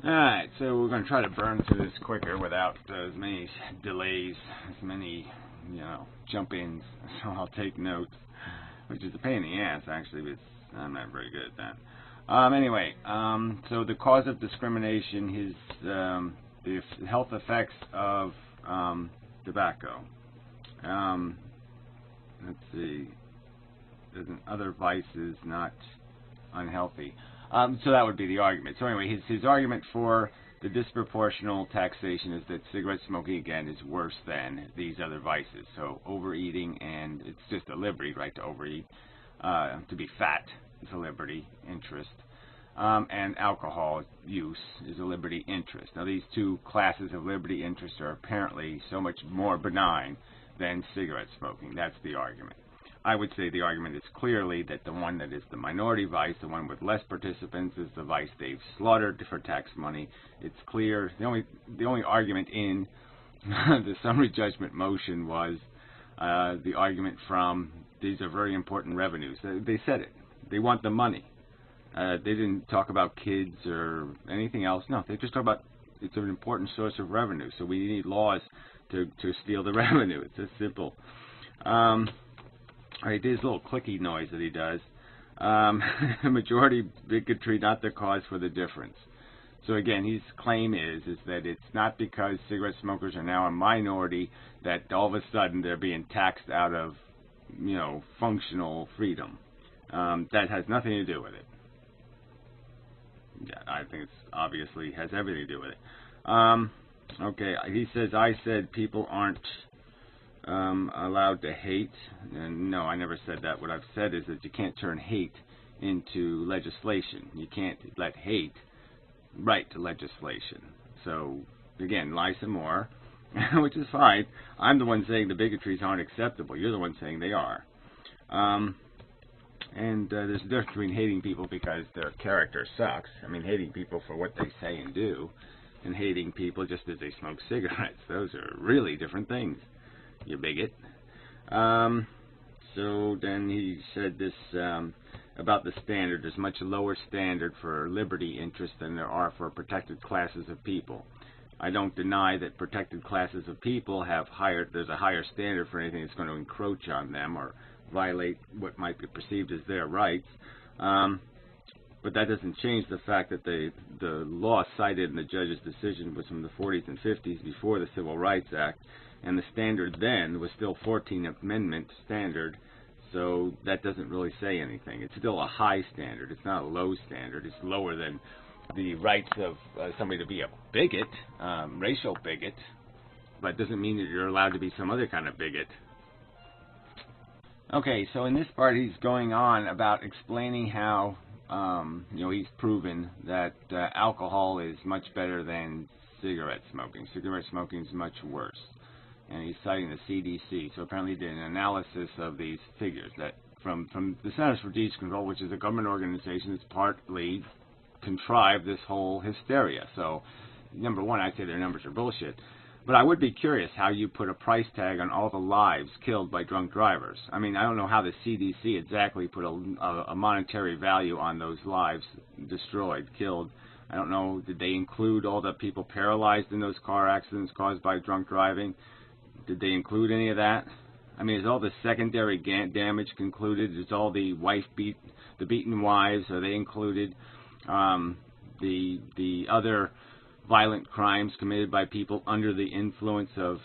Alright, so we're going to try to burn through this quicker without as many delays, as many, jump-ins. So I'll take notes, which is a pain in the ass, actually, but I'm not very good at that. Anyway, so the cause of discrimination, the health effects of tobacco. Let's see. Other vices not unhealthy. So that would be the argument. So anyway, his argument for the disproportional taxation is that cigarette smoking, again, is worse than these other vices. So overeating, and it's just a liberty, right, to overeat. To be fat is a liberty interest. And alcohol use is a liberty interest. Now, these two classes of liberty interest are apparently so much more benign than cigarette smoking. That's the argument. I would say the argument is clearly that the one that is the minority vice, the one with less participants, is the vice they've slaughtered for tax money. It's clear. The only argument in the summary judgment motion was the argument from these are very important revenues. They said it. They want the money. They didn't talk about kids or anything else. No, they just talk about it's an important source of revenue. So we need laws to steal the revenue. It's just simple. All right, this little clicky noise that he does. Majority bigotry, not the cause for the difference. So again, his claim is that it's not because cigarette smokers are now a minority that all of a sudden they're being taxed out of, functional freedom. That has nothing to do with it. Yeah, I think it's obviously has everything to do with it. Okay, he says, I said people aren't allowed to hate. And no, I never said that. What I've said is that you can't turn hate into legislation. You can't let hate write to legislation. So, again, lie some more, which is fine. I'm the one saying the bigotries aren't acceptable. You're the one saying they are. And there's a difference between hating people because their character sucks. I mean, hating people for what they say and do, and hating people just as they smoke cigarettes. Those are really different things. You bigot. So then he said this about the standard. There's much lower standard for liberty interests than there are for protected classes of people. I don't deny that protected classes of people there's a higher standard for anything that's going to encroach on them or violate what might be perceived as their rights. But that doesn't change the fact that the law cited in the judge's decision was from the 40s and 50s before the Civil Rights Act. And the standard then was still 14th Amendment standard, so that doesn't really say anything. It's still a high standard. It's not a low standard. It's lower than the rights of somebody to be a bigot, racial bigot, but it doesn't mean that you're allowed to be some other kind of bigot. Okay, so in this part he's going on about explaining how, he's proven that alcohol is much better than cigarette smoking. Cigarette smoking is much worse. And he's citing the CDC. So apparently he did an analysis of these figures that from the Centers for Disease Control, which is a government organization that's partly contrived this whole hysteria. So, number one, I'd say their numbers are bullshit. But I would be curious how you put a price tag on all the lives killed by drunk drivers. I mean, I don't know how the CDC exactly put a monetary value on those lives destroyed, killed. I don't know, did they include all the people paralyzed in those car accidents caused by drunk driving? Did they include any of that? I mean, is all the secondary damage concluded? Is all the beaten wives, are they included? The other violent crimes committed by people under the influence of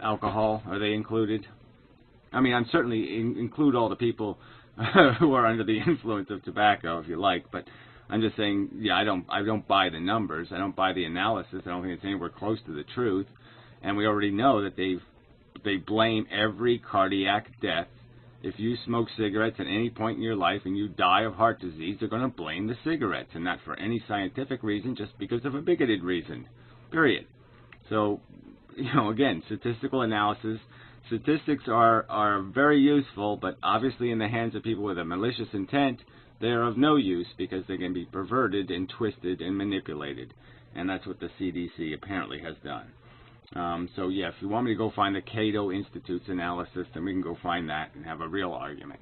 alcohol, are they included? I mean, I'm certainly include all the people who are under the influence of tobacco, if you like, but I'm just saying, yeah, I don't buy the numbers. I don't buy the analysis. I don't think it's anywhere close to the truth. And we already know that they blame every cardiac death. If you smoke cigarettes at any point in your life and you die of heart disease, they're going to blame the cigarettes, and not for any scientific reason, just because of a bigoted reason. Period. So, again, statistical analysis. Statistics are very useful, but obviously in the hands of people with a malicious intent, they are of no use because they can be perverted and twisted and manipulated. And that's what the CDC apparently has done. So, yeah, if you want me to go find the Cato Institute's analysis, then we can go find that and have a real argument.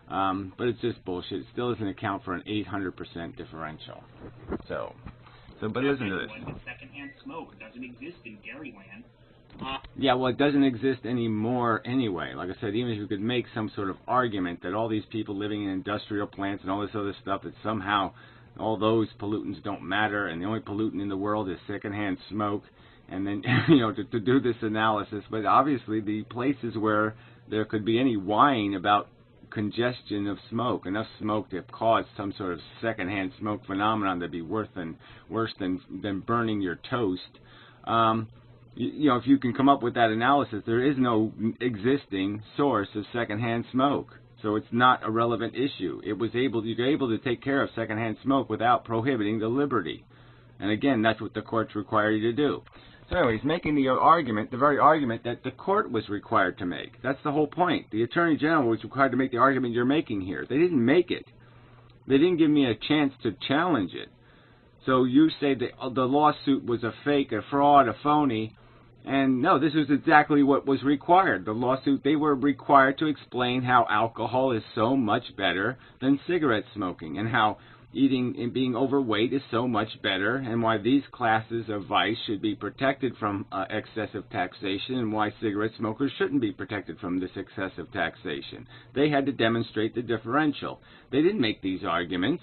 But it's just bullshit. It still doesn't account for an 800% differential. So, So, but listen to this. Secondhand smoke doesn't exist in Garyland. Yeah, well, it doesn't exist anymore anyway. Like I said, even if you could make some sort of argument that all these people living in industrial plants and all this other stuff, that somehow all those pollutants don't matter, and the only pollutant in the world is secondhand smoke, and then, you know, to do this analysis. But obviously, the places where there could be any whine about congestion of smoke, enough smoke to cause some sort of secondhand smoke phenomenon that'd be worse than burning your toast. You know, if you can come up with that analysis, there is no existing source of secondhand smoke, so it's not a relevant issue. You're able to take care of secondhand smoke without prohibiting the liberty, and again, that's what the courts require you to do. So anyway, he's making the argument, the very argument that the court was required to make. That's the whole point. The Attorney General was required to make the argument you're making here. They didn't make it. They didn't give me a chance to challenge it. So you say that the lawsuit was a fake, a fraud, a phony, and no, this is exactly what was required. The lawsuit, they were required to explain how alcohol is so much better than cigarette smoking, and how eating and being overweight is so much better, and why these classes of vice should be protected from excessive taxation, and why cigarette smokers shouldn't be protected from this excessive taxation. They had to demonstrate the differential. They didn't make these arguments.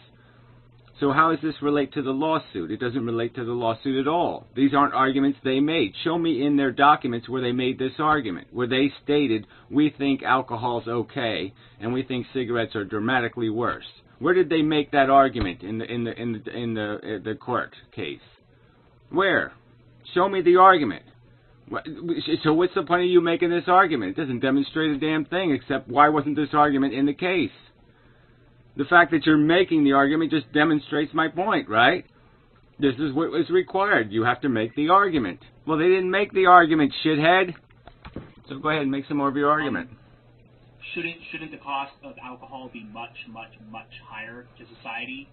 So how does this relate to the lawsuit? It doesn't relate to the lawsuit at all. These aren't arguments they made. Show me in their documents where they made this argument, where they stated, we think alcohol's okay, and we think cigarettes are dramatically worse. Where did they make that argument in the court case? Where? Show me the argument. So what's the point of you making this argument? It doesn't demonstrate a damn thing, except why wasn't this argument in the case? The fact that you're making the argument just demonstrates my point, right? This is what was required. You have to make the argument. Well, they didn't make the argument, shithead. So go ahead and make some more of your argument. Shouldn't the cost of alcohol be much, much, much higher to society?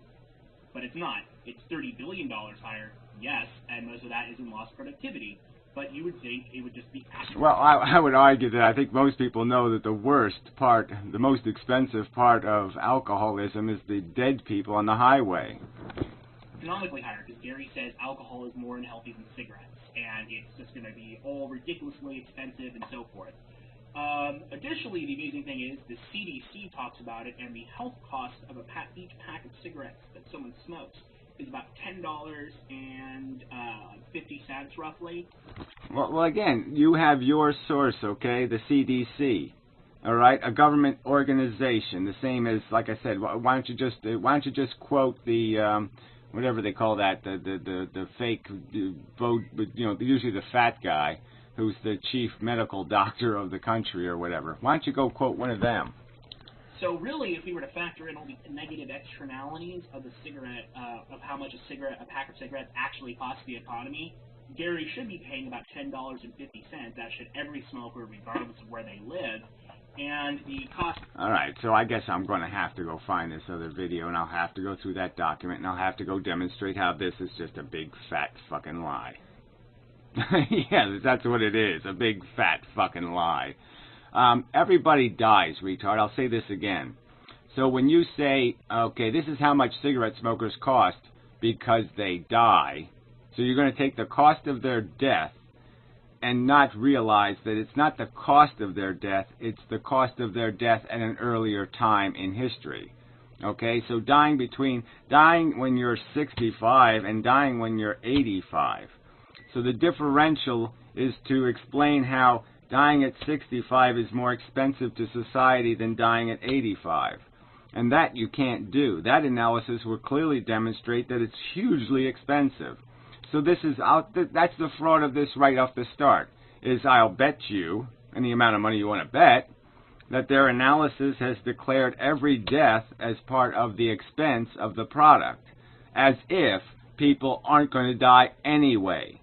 But it's not. It's $30 billion higher, yes, and most of that is in lost productivity. But you would think it would just be accurate. Well, I would argue that I think most people know that the worst part, the most expensive part of alcoholism is the dead people on the highway. Economically higher, because Gary says alcohol is more unhealthy than cigarettes, and it's just going to be all ridiculously expensive and so forth. Additionally, the amazing thing is the CDC talks about it, and the health cost of each pack of cigarettes that someone smokes is about $10.50 roughly. Well, again, you have your source, okay, the CDC, all right, a government organization, the same as, like I said. Why don't you just quote the whatever they call that, the fake vote, you know, usually the fat guy who's the chief medical doctor of the country or whatever. Why don't you go quote one of them? So really, if we were to factor in all the negative externalities of the cigarette, of how much a pack of cigarettes actually costs the economy, Gary should be paying about $10.50. That should every smoker, regardless of where they live. And the cost... All right, so I guess I'm going to have to go find this other video, and I'll have to go through that document, and I'll have to go demonstrate how this is just a big, fat fucking lie. Yeah, that's what it is, a big, fat fucking lie. Everybody dies, retard. I'll say this again. So when you say, okay, this is how much cigarette smokers cost because they die, so you're going to take the cost of their death and not realize that it's not the cost of their death, it's the cost of their death at an earlier time in history. Okay, so dying when you're 65 and dying when you're 85. So the differential is to explain how dying at 65 is more expensive to society than dying at 85. And that you can't do. That analysis will clearly demonstrate that it's hugely expensive. So this is that's the fraud of this right off the start, is I'll bet you, any amount of money you want to bet, that their analysis has declared every death as part of the expense of the product, as if people aren't going to die anyway.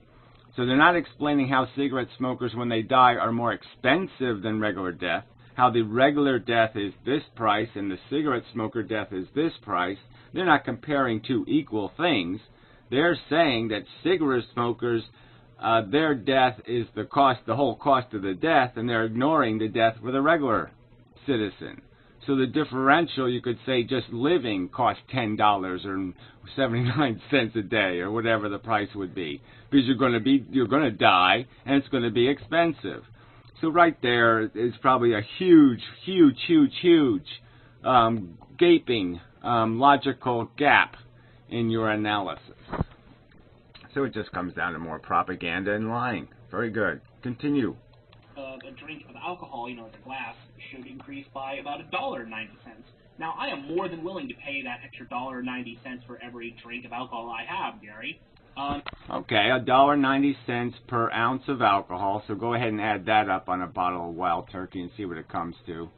So they're not explaining how cigarette smokers, when they die, are more expensive than regular death, how the regular death is this price and the cigarette smoker death is this price. They're not comparing two equal things. They're saying that cigarette smokers, their death is the whole cost of the death, and they're ignoring the death for the regular citizen. So the differential, you could say, just living costs $10 or 79 cents a day, or whatever the price would be, because you're going to die, and it's going to be expensive. So right there is probably a huge, gaping logical gap in your analysis. So it just comes down to more propaganda and lying. Very good. Continue. A drink of alcohol, like a glass, should increase by about $1.90. Now, I am more than willing to pay that extra $1.90 for every drink of alcohol I have, Gary. Okay, $1.90 per ounce of alcohol, so go ahead and add that up on a bottle of Wild Turkey and see what it comes to.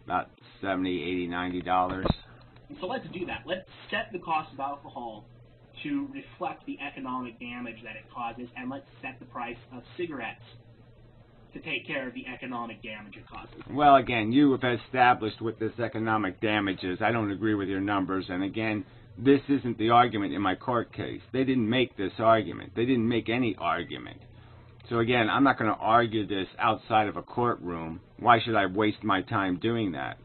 About $70, $80, $90. So let's do that. Let's set the cost of alcohol to reflect the economic damage that it causes, and let's set the price of cigarettes to take care of the economic damage it causes. Well, again, you have established what this economic damage is. I don't agree with your numbers, and again, this isn't the argument in my court case. They didn't make this argument. They didn't make any argument. So again, I'm not going to argue this outside of a courtroom. Why should I waste my time doing that?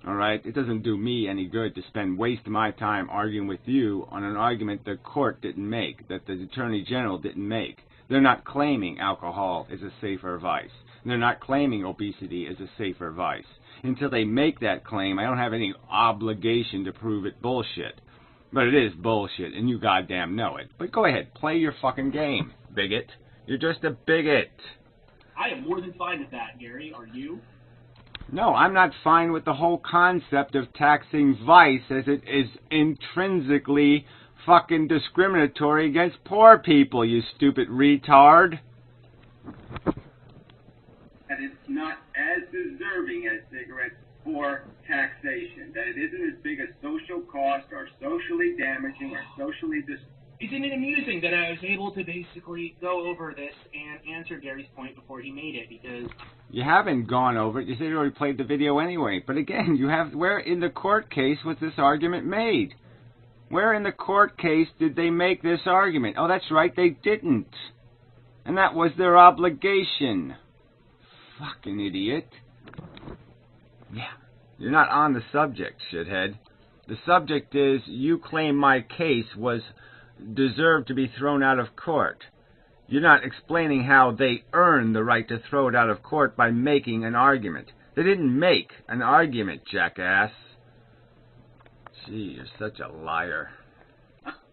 All right? It doesn't do me any good to waste my time arguing with you on an argument the court didn't make, that the Attorney General didn't make. They're not claiming alcohol is a safer vice. They're not claiming obesity is a safer vice. Until they make that claim, I don't have any obligation to prove it bullshit. But it is bullshit, and you goddamn know it. But go ahead, play your fucking game, bigot. You're just a bigot. I am more than fine with that, Gary. Are you? No, I'm not fine with the whole concept of taxing vice, as it is intrinsically fucking discriminatory against poor people, you stupid retard. That it's not as deserving as cigarettes for taxation, that it isn't as big a social cost or socially damaging or socially Isn't it amusing that I was able to basically go over this and answer Gary's point before he made it, because... You haven't gone over it. You said you already played the video anyway. But again, where in the court case was this argument made? Where in the court case did they make this argument? Oh, that's right, they didn't. And that was their obligation. Fucking idiot. Yeah. You're not on the subject, shithead. The subject is, you claim my case deserved to be thrown out of court. You're not explaining how they earned the right to throw it out of court by making an argument. They didn't make an argument, jackass. Gee, you're such a liar.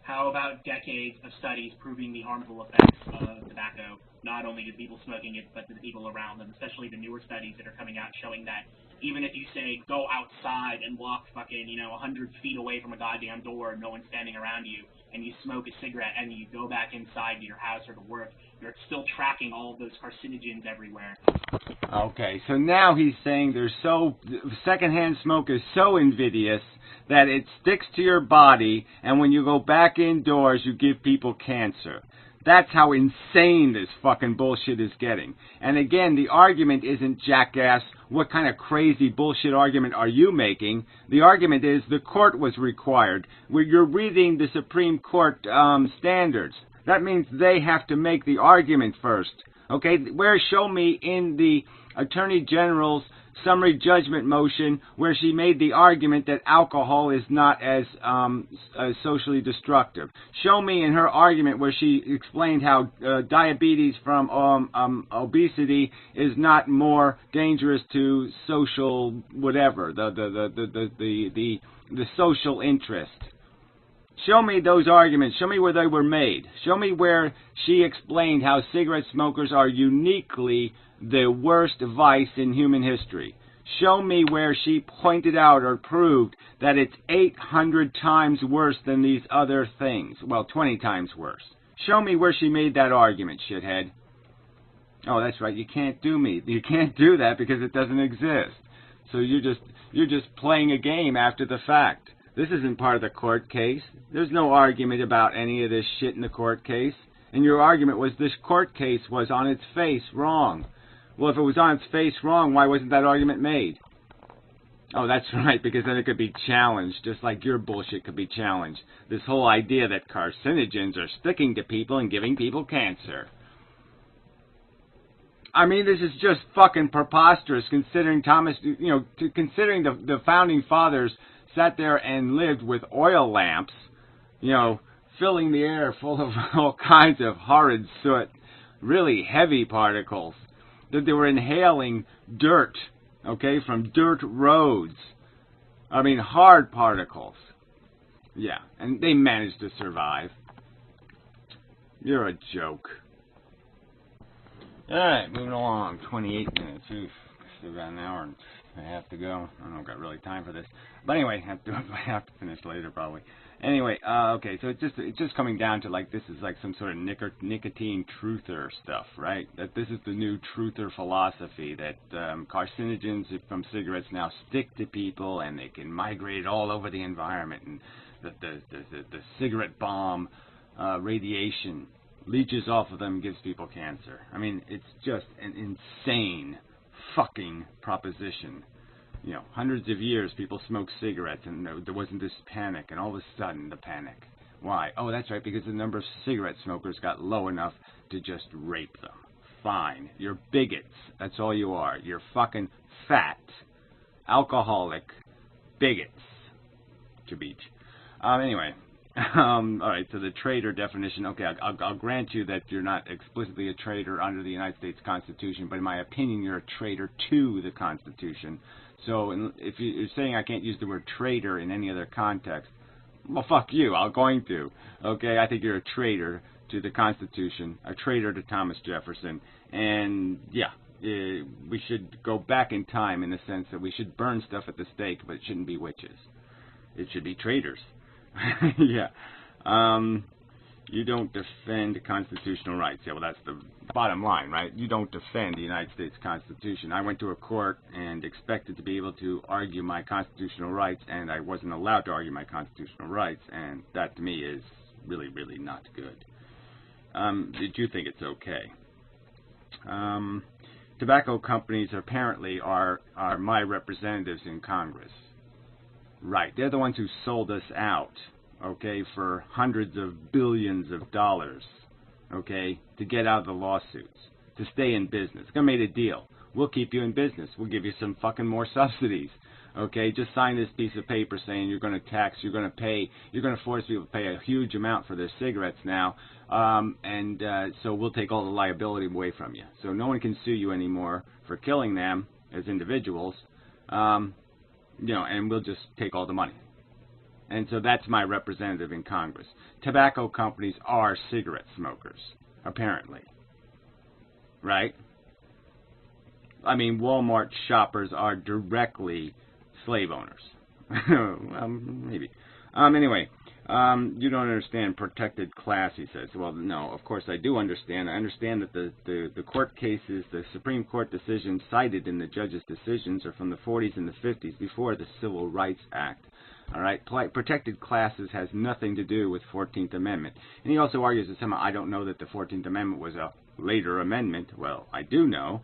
How about decades of studies proving the harmful effects of tobacco, not only to people smoking it, but to the people around them, especially the newer studies that are coming out showing that even if you say go outside and walk fucking, 100 feet away from a goddamn door and no one's standing around you, and you smoke a cigarette and you go back inside to your house or to work, you're still tracking all of those carcinogens everywhere. Okay, so now he's saying secondhand smoke is so invidious that it sticks to your body, and when you go back indoors, you give people cancer. That's how insane this fucking bullshit is getting. And again, the argument isn't, jackass, what kind of crazy bullshit argument are you making? The argument is the court was required. You're reading the Supreme Court standards. That means they have to make the argument first. Okay, show me in the Attorney General's summary judgment motion where she made the argument that alcohol is not as socially destructive. Show me in her argument where she explained how diabetes from obesity is not more dangerous to social whatever, the social interest. Show me those arguments. Show me where they were made. Show me where she explained how cigarette smokers are uniquely the worst vice in human history. Show me where she pointed out or proved that it's 800 times worse than these other things. Well, 20 times worse. Show me where she made that argument, shithead. Oh, that's right. You can't do that because it doesn't exist. So you're just playing a game after the fact. This isn't part of the court case. There's no argument about any of this shit in the court case. And your argument was this court case was on its face wrong. Well, if it was on its face wrong, why wasn't that argument made? Oh, that's right, because then it could be challenged, just like your bullshit could be challenged. This whole idea that carcinogens are sticking to people and giving people cancer. I mean, this is just fucking preposterous, considering considering the founding fathers sat there and lived with oil lamps, filling the air full of all kinds of horrid soot, really heavy particles, that they were inhaling dirt, okay, from dirt roads. I mean, hard particles. Yeah, and they managed to survive. You're a joke. Alright, moving along. 28 minutes. Oof, still got an hour and a half to go. I don't know if I've got really time for this. But anyway, I have to finish later probably. Anyway, okay, so it's just coming down to like this is like some sort of nicotine truther stuff, right? That this is the new truther philosophy that carcinogens from cigarettes now stick to people and they can migrate all over the environment, and the cigarette bomb radiation leaches off of them and gives people cancer. I mean, it's just an insane fucking proposition. Hundreds of years people smoked cigarettes and there wasn't this panic, and all of a sudden the panic. Why? Oh, that's right, because the number of cigarette smokers got low enough to just rape them. Fine. You're bigots. That's all you are. You're fucking fat, alcoholic bigots. To beach. Anyway. Alright, so the traitor definition, okay, I'll grant you that you're not explicitly a traitor under the United States Constitution, but in my opinion, you're a traitor to the Constitution. So if you're saying I can't use the word traitor in any other context, well, fuck you, I'm going to. Okay, I think you're a traitor to the Constitution, a traitor to Thomas Jefferson, and yeah, we should go back in time in the sense that we should burn stuff at the stake, but it shouldn't be witches. It should be traitors. Yeah. You don't defend constitutional rights. Yeah, well, that's the bottom line, right? You don't defend the United States Constitution. I went to a court and expected to be able to argue my constitutional rights, and I wasn't allowed to argue my constitutional rights, and that to me is really, really not good. Did you think it's okay? Tobacco companies apparently are my representatives in Congress. Right, they're the ones who sold us out, okay, for hundreds of billions of dollars, okay, to get out of the lawsuits, to stay in business. They made a deal. We'll keep you in business. We'll give you some fucking more subsidies, okay? Just sign this piece of paper saying you're going to tax, you're going to pay, you're going to force people to pay a huge amount for their cigarettes now, so we'll take all the liability away from you. So no one can sue you anymore for killing them as individuals. And we'll just take all the money. And so that's my representative in Congress. Tobacco companies are cigarette smokers, apparently. Right? I mean, Walmart shoppers are directly slave owners. Well, maybe. Anyway, you don't understand protected class, he says. Well, no, of course I do understand. I understand that the court cases, the Supreme Court decisions cited in the judges' decisions are from the 40s and the 50s, before the Civil Rights Act. All right, protected classes has nothing to do with 14th Amendment. And he also argues that somehow I don't know that the 14th Amendment was a later amendment. Well, I do know.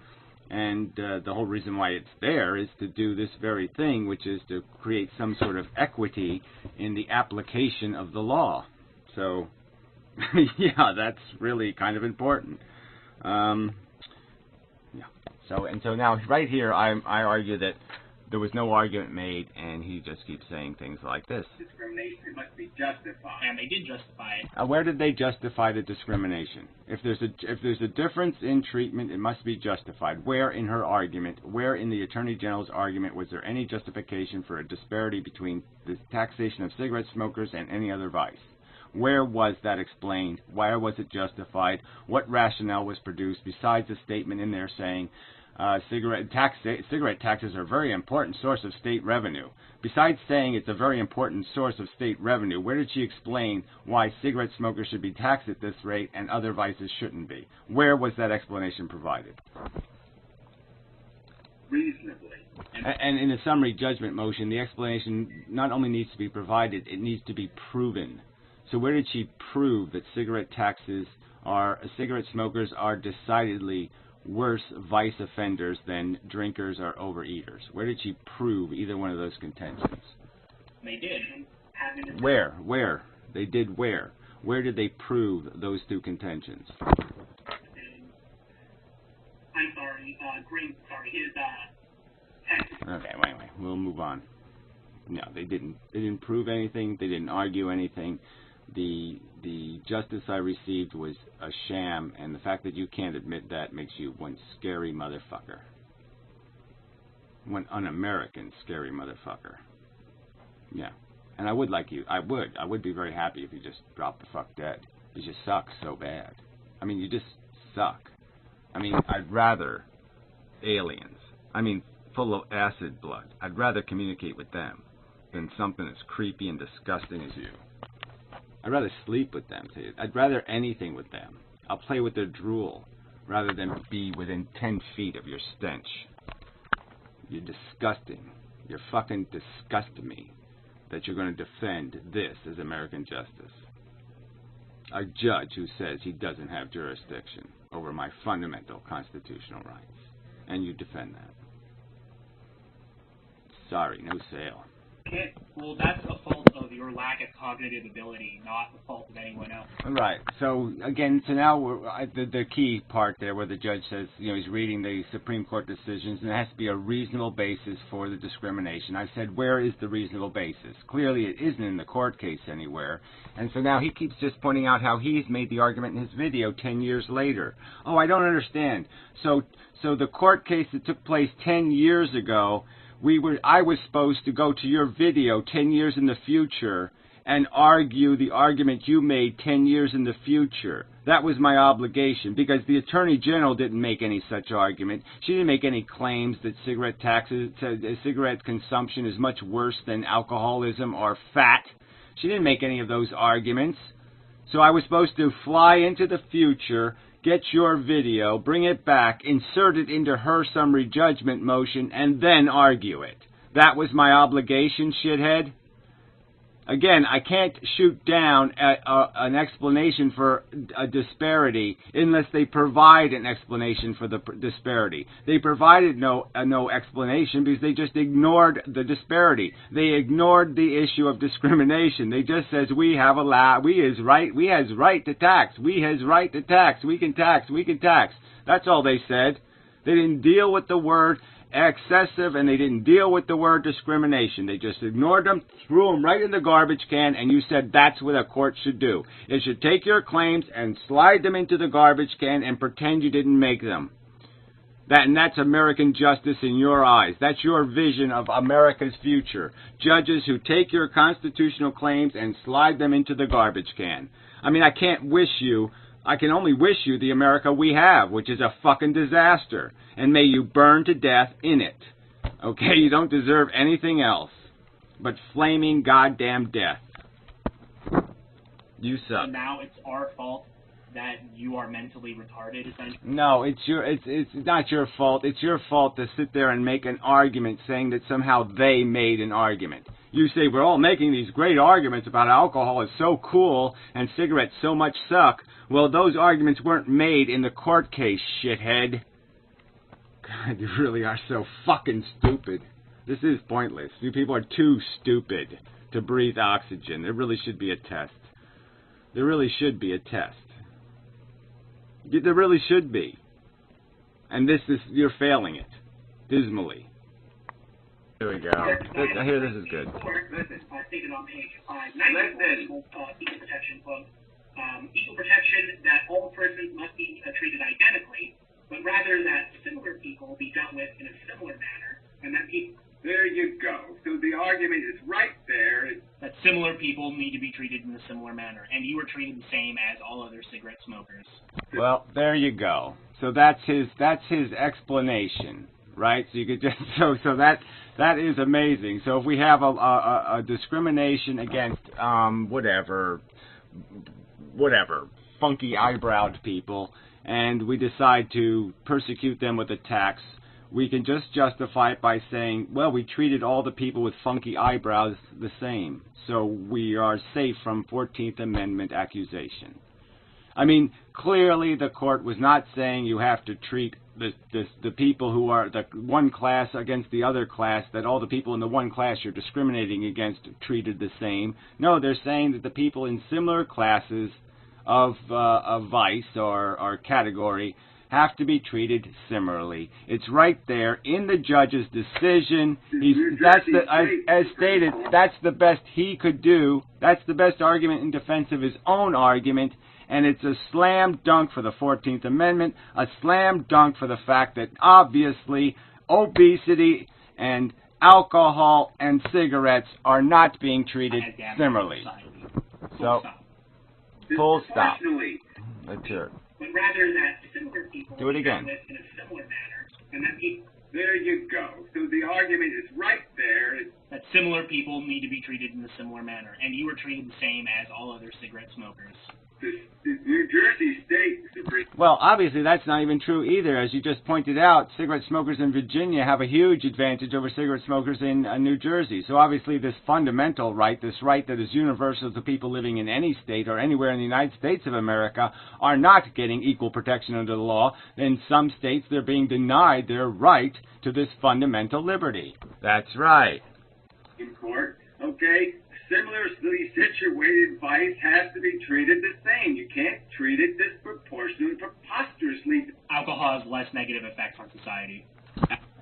And the whole reason why it's there is to do this very thing, which is to create some sort of equity in the application of the law. So, yeah, that's really kind of important. Yeah. So now right here, I argue that there was no argument made, and he just keeps saying things like this. Discrimination must be justified. And they did justify it. Where did they justify the discrimination? If there's a difference in treatment, it must be justified. Where in her argument, where in the Attorney General's argument, was there any justification for a disparity between the taxation of cigarette smokers and any other vice? Where was that explained? Why was it justified? What rationale was produced besides a statement in there saying cigarette taxes are a very important source of state revenue? Besides saying it's a very important source of state revenue, where did she explain why cigarette smokers should be taxed at this rate and other vices shouldn't be? Where was that explanation provided? Reasonably. And in the summary judgment motion, the explanation not only needs to be provided, it needs to be proven. So where did she prove that cigarette smokers are decidedly worse vice offenders than drinkers or overeaters? Where did she prove either one of those contentions? They did. Where? They did where? Where did they prove those two contentions? I'm sorry. Okay, wait. We'll move on. No, they didn't. They didn't prove anything. They didn't argue anything. The justice I received was a sham, and the fact that you can't admit that makes you one scary motherfucker. One un-American scary motherfucker. Yeah. And I would like you. I would be very happy if you just dropped the fuck dead. Because you suck so bad. I mean, you just suck. I mean, I'd rather aliens. I mean, full of acid blood. I'd rather communicate with them than something as creepy and disgusting as you. I'd rather sleep with them. I'd rather anything with them. I'll play with their drool rather than be within 10 feet of your stench. You're disgusting. You're fucking disgusting me that you're going to defend this as American justice. A judge who says he doesn't have jurisdiction over my fundamental constitutional rights. And you defend that. Sorry, no sale. Okay, well, that's a fault of your lack of cognitive ability, not the fault of anyone else. Right. So, again, so now the key part there where the judge says, you know, he's reading the Supreme Court decisions, and there has to be a reasonable basis for the discrimination. I said, where is the reasonable basis? Clearly, it isn't in the court case anywhere. And so now he keeps just pointing out how he's made the argument in his video 10 years later. Oh, I don't understand. So the court case that took place 10 years ago, I was supposed to go to your video 10 years in the future and argue the argument you made 10 years in the future. That was my obligation, because the Attorney General didn't make any such argument. She didn't make any claims that cigarette consumption is much worse than alcoholism or fat. She didn't make any of those arguments. So I was supposed to fly into the future, get your video, bring it back, insert it into her summary judgment motion, and then argue it. That was my obligation, shithead. Again, I can't shoot down an explanation for a disparity unless they provide an explanation for the disparity. They provided no explanation because they just ignored the disparity. They ignored the issue of discrimination. They just says we has right to tax. We has right to tax. We can tax. That's all they said. They didn't deal with the word excessive, and they didn't deal with the word discrimination. They just ignored them, threw them right in the garbage can, and you said that's what a court should do. It should take your claims and slide them into the garbage can and pretend you didn't make them. That's American justice in your eyes. That's your vision of America's future. Judges who take your constitutional claims and slide them into the garbage can. I mean, I can only wish you the America we have, which is a fucking disaster. And may you burn to death in it. Okay, you don't deserve anything else but flaming goddamn death. You suck. So now it's our fault that you are mentally retarded, essentially? No, it's not your fault. It's your fault to sit there and make an argument saying that somehow they made an argument. You say, we're all making these great arguments about alcohol is so cool and cigarettes so much suck. Well, those arguments weren't made in the court case, shithead. God, you really are so fucking stupid. This is pointless. You people are too stupid to breathe oxygen. There really should be a test. There really should be a test. There really should be. And you're failing it. Dismally. Here we go. I hear this is good. Stated on page 590 equal protection quote, equal protection that all persons must be treated identically, but rather that similar people be dealt with in a similar manner, and that people... There you go. So the argument is right there. That similar people need to be treated in a similar manner, and you are treated the same as all other cigarette smokers. Well, there you go. So that's his explanation, right? So you could just so that is amazing. So if we have a discrimination against whatever funky eyebrowed people, and we decide to persecute them with a tax, we can just justify it by saying, well, we treated all the people with funky eyebrows the same, so we are safe from 14th Amendment accusation. I mean, clearly the court was not saying you have to treat the people who are the one class against the other class, that all the people in the one class you're discriminating against treated the same. No, they're saying that the people in similar classes of vice or category have to be treated similarly. It's right there in the judge's decision. As stated, that's the best he could do. That's the best argument in defense of his own argument. And it's a slam dunk for the 14th Amendment, a slam dunk for the fact that obviously obesity and alcohol and cigarettes are not being treated similarly. So, full stop. Let's hear it. But rather that similar people do it again. In a similar manner, and that people. There you go. So the argument is right there. That similar people need to be treated in a similar manner, and you are treated the same as all other cigarette smokers. The New Jersey State Supreme. Well, obviously that's not even true either. As you just pointed out, cigarette smokers in Virginia have a huge advantage over cigarette smokers in New Jersey. So obviously this fundamental right, this right that is universal to people living in any state or anywhere in the United States of America, are not getting equal protection under the law. In some states they're being denied their right to this fundamental liberty. That's right. In court, okay? Similarly situated vice has to be treated the same. You can't treat it disproportionately, preposterously. Alcohol has less negative effects on society.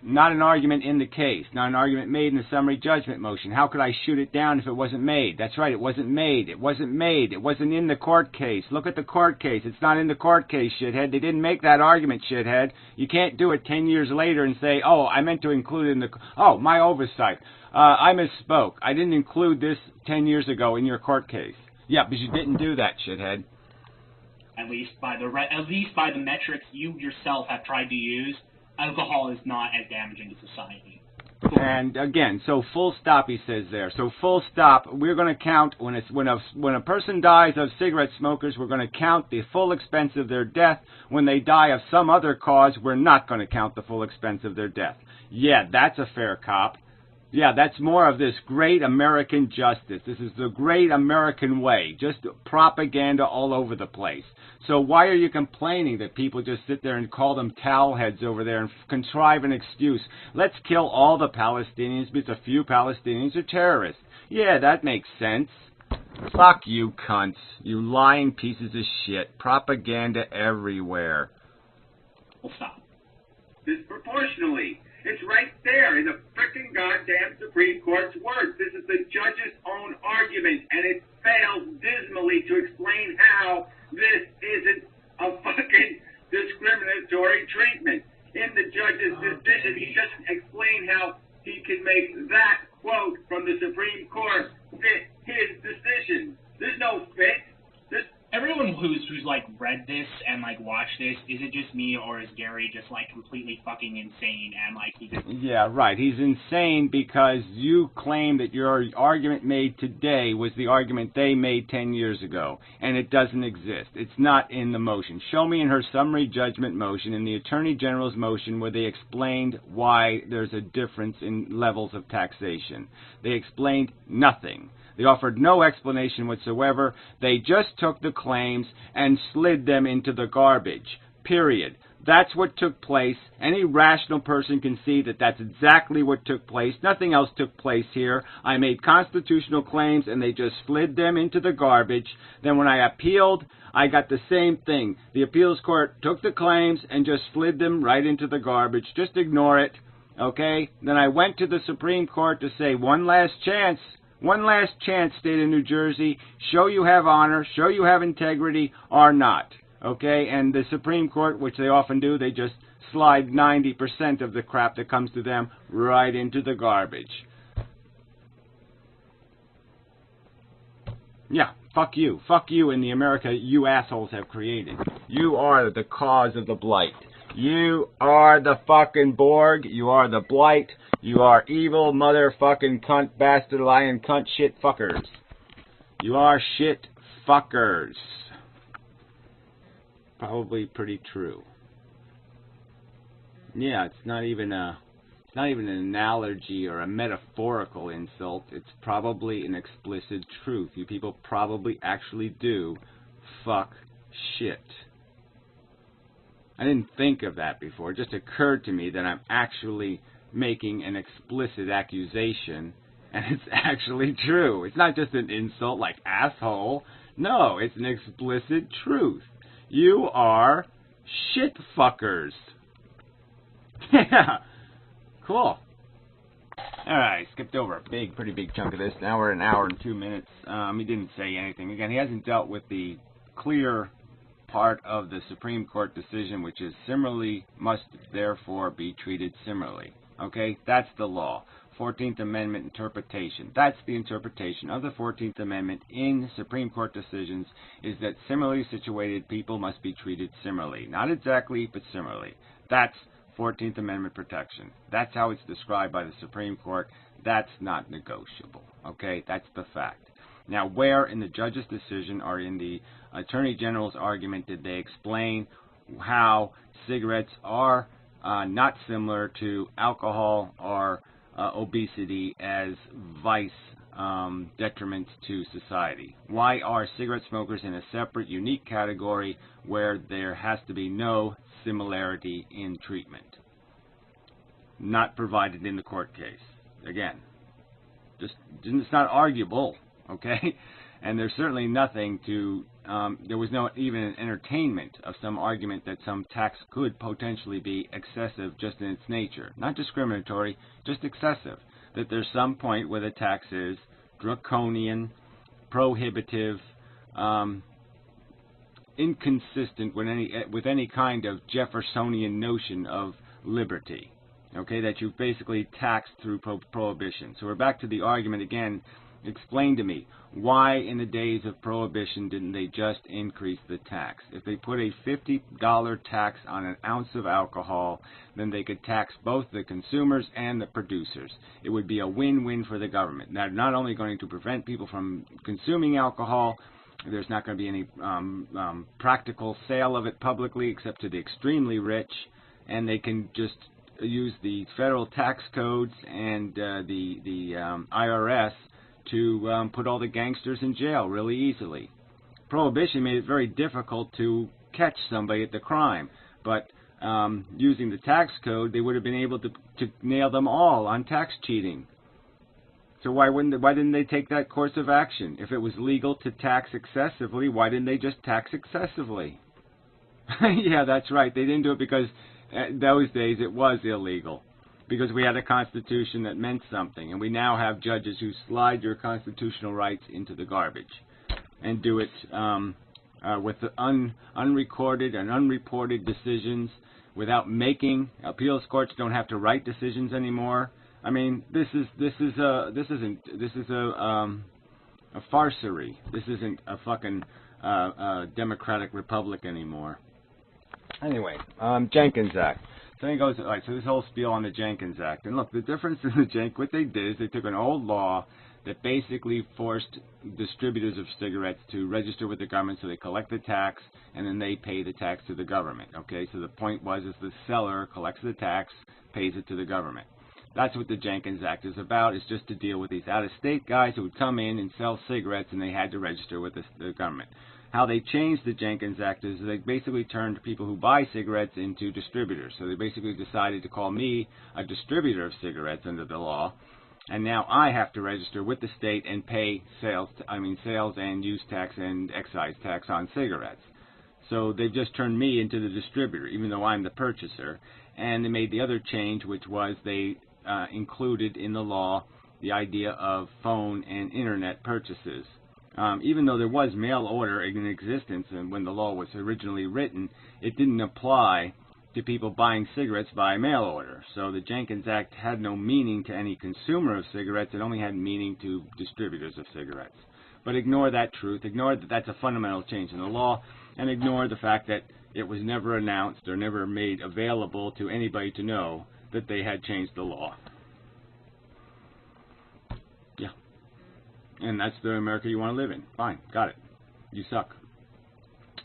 Not an argument in the case. Not an argument made in the summary judgment motion. How could I shoot it down if it wasn't made? That's right, it wasn't made. It wasn't made. It wasn't in the court case. Look at the court case. It's not in the court case, shithead. They didn't make that argument, shithead. You can't do it 10 years later and say, oh, I meant to include it in the... Oh, my oversight. I misspoke. I didn't include this 10 years ago in your court case. Yeah, because you didn't do that, shithead. At least by the metrics you yourself have tried to use, alcohol is not as damaging to society. And again, so full stop, he says there. So full stop, we're going to count when a person dies of cigarette smokers, we're going to count the full expense of their death. When they die of some other cause, we're not going to count the full expense of their death. Yeah, that's a fair cop. Yeah, that's more of this great American justice. This is the great American way. Just propaganda all over the place. So why are you complaining that people just sit there and call them towel heads over there and contrive an excuse? Let's kill all the Palestinians because a few Palestinians are terrorists. Yeah, that makes sense. Fuck you cunts. You lying pieces of shit. Propaganda everywhere. We'll stop. Disproportionately. It's right there in the frickin' goddamn Supreme Court's words. This is the judge's own argument, and it fails dismally to explain how this isn't a fucking discriminatory treatment. In the judge's decision, he doesn't explain how he can make that quote from the Supreme Court fit his decision. There's no fit. Everyone who's like read this and like watched this, is it just me or is Gary just like completely fucking insane and like he just... Yeah, right. He's insane because you claim that your argument made today was the argument they made 10 years ago, and it doesn't exist. It's not in the motion. Show me in her summary judgment motion, in the Attorney General's motion, where they explained why there's a difference in levels of taxation. They explained nothing. They offered no explanation whatsoever. They just took the claims and slid them into the garbage. Period. That's what took place. Any rational person can see that that's exactly what took place. Nothing else took place here. I made constitutional claims and they just slid them into the garbage. Then when I appealed, I got the same thing. The appeals court took the claims and just slid them right into the garbage. Just ignore it. Okay? Then I went to the Supreme Court to say, one last chance. One last chance, state of New Jersey. Show you have honor, show you have integrity, or not. Okay? And the Supreme Court, which they often do, they just slide 90% of the crap that comes to them right into the garbage. Yeah, fuck you. Fuck you in the America you assholes have created. You are the cause of the blight. You are the fucking Borg. You are the blight. You are evil motherfucking cunt bastard lion cunt shit fuckers. You are shit fuckers. Probably pretty true. Yeah, it's not even an analogy or a metaphorical insult. It's probably an explicit truth. You people probably actually do fuck shit. I didn't think of that before. It just occurred to me that I'm actually making an explicit accusation, and it's actually true. It's not just an insult like asshole. No, it's an explicit truth. You are Shit fuckers. Yeah. Cool. Alright, skipped over a pretty big chunk of this. Now we're an hour and 2 minutes. He didn't say anything. Again, he hasn't dealt with the clear part of the Supreme Court decision, which is similarly must therefore be treated similarly. Okay? That's the law. 14th Amendment interpretation. That's the interpretation of the 14th Amendment in Supreme Court decisions, is that similarly situated people must be treated similarly. Not exactly, but similarly. That's 14th Amendment protection. That's how it's described by the Supreme Court. That's not negotiable. Okay? That's the fact. Now, where in the judge's decision or in the Attorney General's argument did they explain how cigarettes are not similar to alcohol or obesity as vice detriments to society? Why are cigarette smokers in a separate, unique category where there has to be no similarity in treatment? Not provided in the court case. Again, just it's not arguable, okay? And there's certainly nothing to, there was no even an entertainment of some argument that some tax could potentially be excessive just in its nature. Not discriminatory, just excessive. That there's some point where the tax is draconian, prohibitive, inconsistent with any kind of Jeffersonian notion of liberty. Okay, that you've basically taxed through prohibition. So we're back to the argument again. Explain to me, why in the days of Prohibition didn't they just increase the tax? If they put a $50 tax on an ounce of alcohol, then they could tax both the consumers and the producers. It would be a win-win for the government. They're not only going to prevent people from consuming alcohol, there's not going to be any practical sale of it publicly except to the extremely rich, and they can just use the federal tax codes and the IRS to put all the gangsters in jail really easily. Prohibition made it very difficult to catch somebody at the crime, but using the tax code, they would have been able to nail them all on tax cheating. So why didn't they take that course of action? If it was legal to tax excessively, why didn't they just tax excessively? Yeah, that's right. They didn't do it because those days it was illegal. Because we had a constitution that meant something, and we now have judges who slide your constitutional rights into the garbage and do it with the unrecorded and unreported decisions without making. Appeals courts don't have to write decisions anymore. I mean, this is a farcery. This isn't a fucking democratic republic anymore. Anyway, Jenkins Act. So he goes, all right, so this whole spiel on the Jenkins Act. And look, the difference in the what they did is they took an old law that basically forced distributors of cigarettes to register with the government, so they collect the tax, and then they pay the tax to the government. Okay, so the point was is the seller collects the tax, pays it to the government. That's what the Jenkins Act is about. It's just to deal with these out-of-state guys who would come in and sell cigarettes, and they had to register with the government. How they changed the Jenkins Act is they basically turned people who buy cigarettes into distributors. So they basically decided to call me a distributor of cigarettes under the law, and now I have to register with the state and pay sales and use tax and excise tax on cigarettes. So they've just turned me into the distributor, even though I'm the purchaser. And they made the other change, which was they included in the law the idea of phone and internet purchases. Even though there was mail order in existence and when the law was originally written, it didn't apply to people buying cigarettes by mail order. So the Jenkins Act had no meaning to any consumer of cigarettes. It only had meaning to distributors of cigarettes. But ignore that truth. Ignore that that's a fundamental change in the law, and ignore the fact that it was never announced or never made available to anybody to know that they had changed the law. Yeah. And that's the America you want to live in. Fine. Got it. You suck.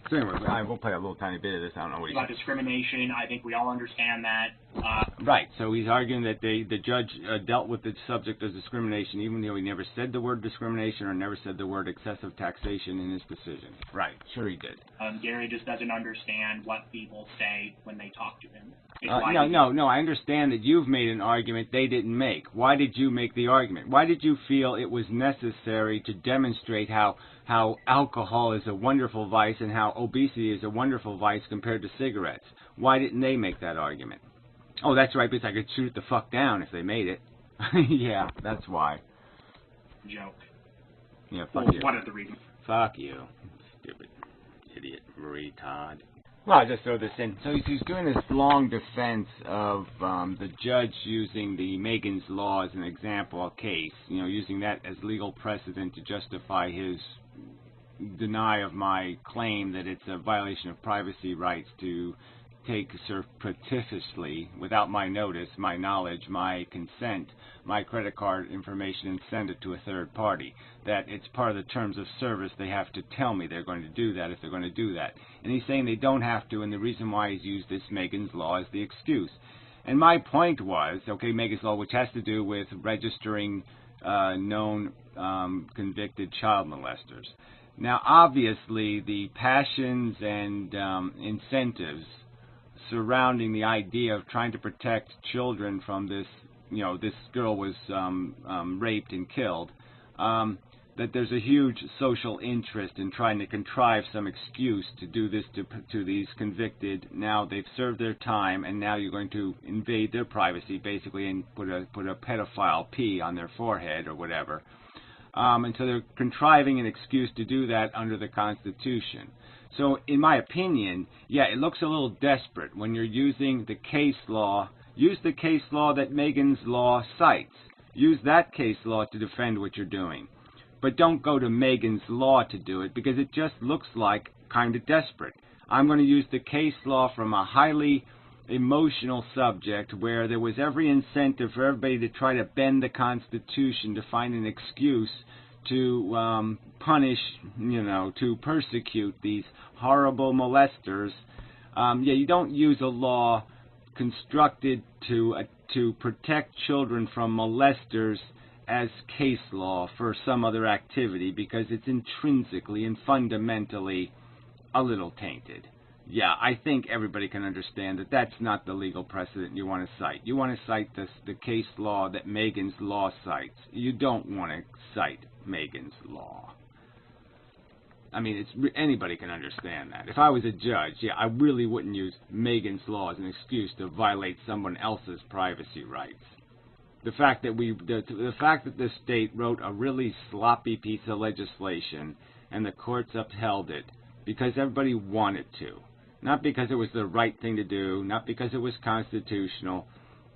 So anyway, I will play a little tiny bit of this. I don't know what he about discrimination. I think we all understand that. Right. So he's arguing that the judge dealt with the subject of discrimination, even though he never said the word discrimination or never said the word excessive taxation in his decision. Right. Sure he did. Gary just doesn't understand what people say when they talk to him. No. I understand that you've made an argument they didn't make. Why did you make the argument? Why did you feel it was necessary to demonstrate how how alcohol is a wonderful vice and how obesity is a wonderful vice compared to cigarettes. Why didn't they make that argument? Oh, that's right, because I could shoot the fuck down if they made it. Yeah, that's why. Joke. Yeah, fuck Well, you. one of the reasons. Fuck you. Stupid idiot retard. Well, I'll just throw this in. So he's doing this long defense of the judge using the Megan's Law as an example case, using that as legal precedent to justify his deny of my claim that it's a violation of privacy rights to take surreptitiously, without my notice, my knowledge, my consent, my credit card information and send it to a third party. That it's part of the terms of service. They have to tell me they're going to do that if they're going to do that. And he's saying they don't have to, and the reason why he's used this Megan's Law as the excuse. And my point was, okay, Megan's Law, which has to do with registering known convicted child molesters. Now, obviously, the passions and incentives surrounding the idea of trying to protect children from this, this girl was raped and killed, that there's a huge social interest in trying to contrive some excuse to do this to these convicted. Now they've served their time, and now you're going to invade their privacy, basically, and put a pedophile P on their forehead or whatever. And so they're contriving an excuse to do that under the Constitution. So, in my opinion, yeah, it looks a little desperate when you're using the case law. Use the case law that Megan's Law cites. Use that case law to defend what you're doing. But don't go to Megan's Law to do it, because it just looks like kind of desperate. I'm going to use the case law from a highly emotional subject where there was every incentive for everybody to try to bend the Constitution to find an excuse to punish, to persecute these horrible molesters. Yeah, you don't use a law constructed to protect children from molesters as case law for some other activity, because it's intrinsically and fundamentally a little tainted. Yeah, I think everybody can understand that that's not the legal precedent you want to cite. You want to cite the case law that Megan's Law cites. You don't want to cite Megan's Law. I mean, anybody can understand that. If I was a judge, yeah, I really wouldn't use Megan's Law as an excuse to violate someone else's privacy rights. The fact that the state wrote a really sloppy piece of legislation and the courts upheld it because everybody wanted to. Not because it was the right thing to do, not because it was constitutional,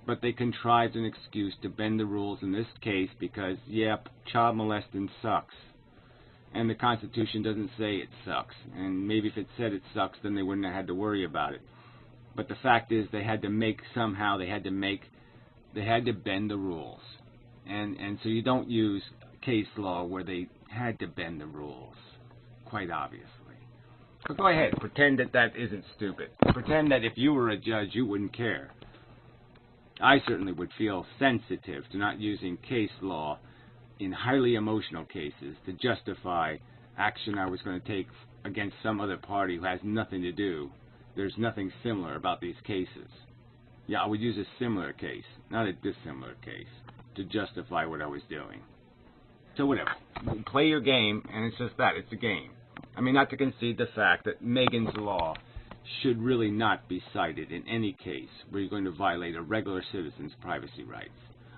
but they contrived an excuse to bend the rules in this case because, yep, child molesting sucks. And the Constitution doesn't say it sucks. And maybe if it said it sucks, then they wouldn't have had to worry about it. But the fact is they had to bend the rules. And so you don't use case law where they had to bend the rules, quite obviously. So go ahead, pretend that isn't stupid. Pretend that if you were a judge, you wouldn't care. I certainly would feel sensitive to not using case law in highly emotional cases to justify action I was going to take against some other party who has nothing to do. There's nothing similar about these cases. Yeah, I would use a similar case, not a dissimilar case, to justify what I was doing. So whatever. Play your game, and it's just that. It's a game. I mean, not to concede the fact that Megan's Law should really not be cited in any case where you're going to violate a regular citizen's privacy rights,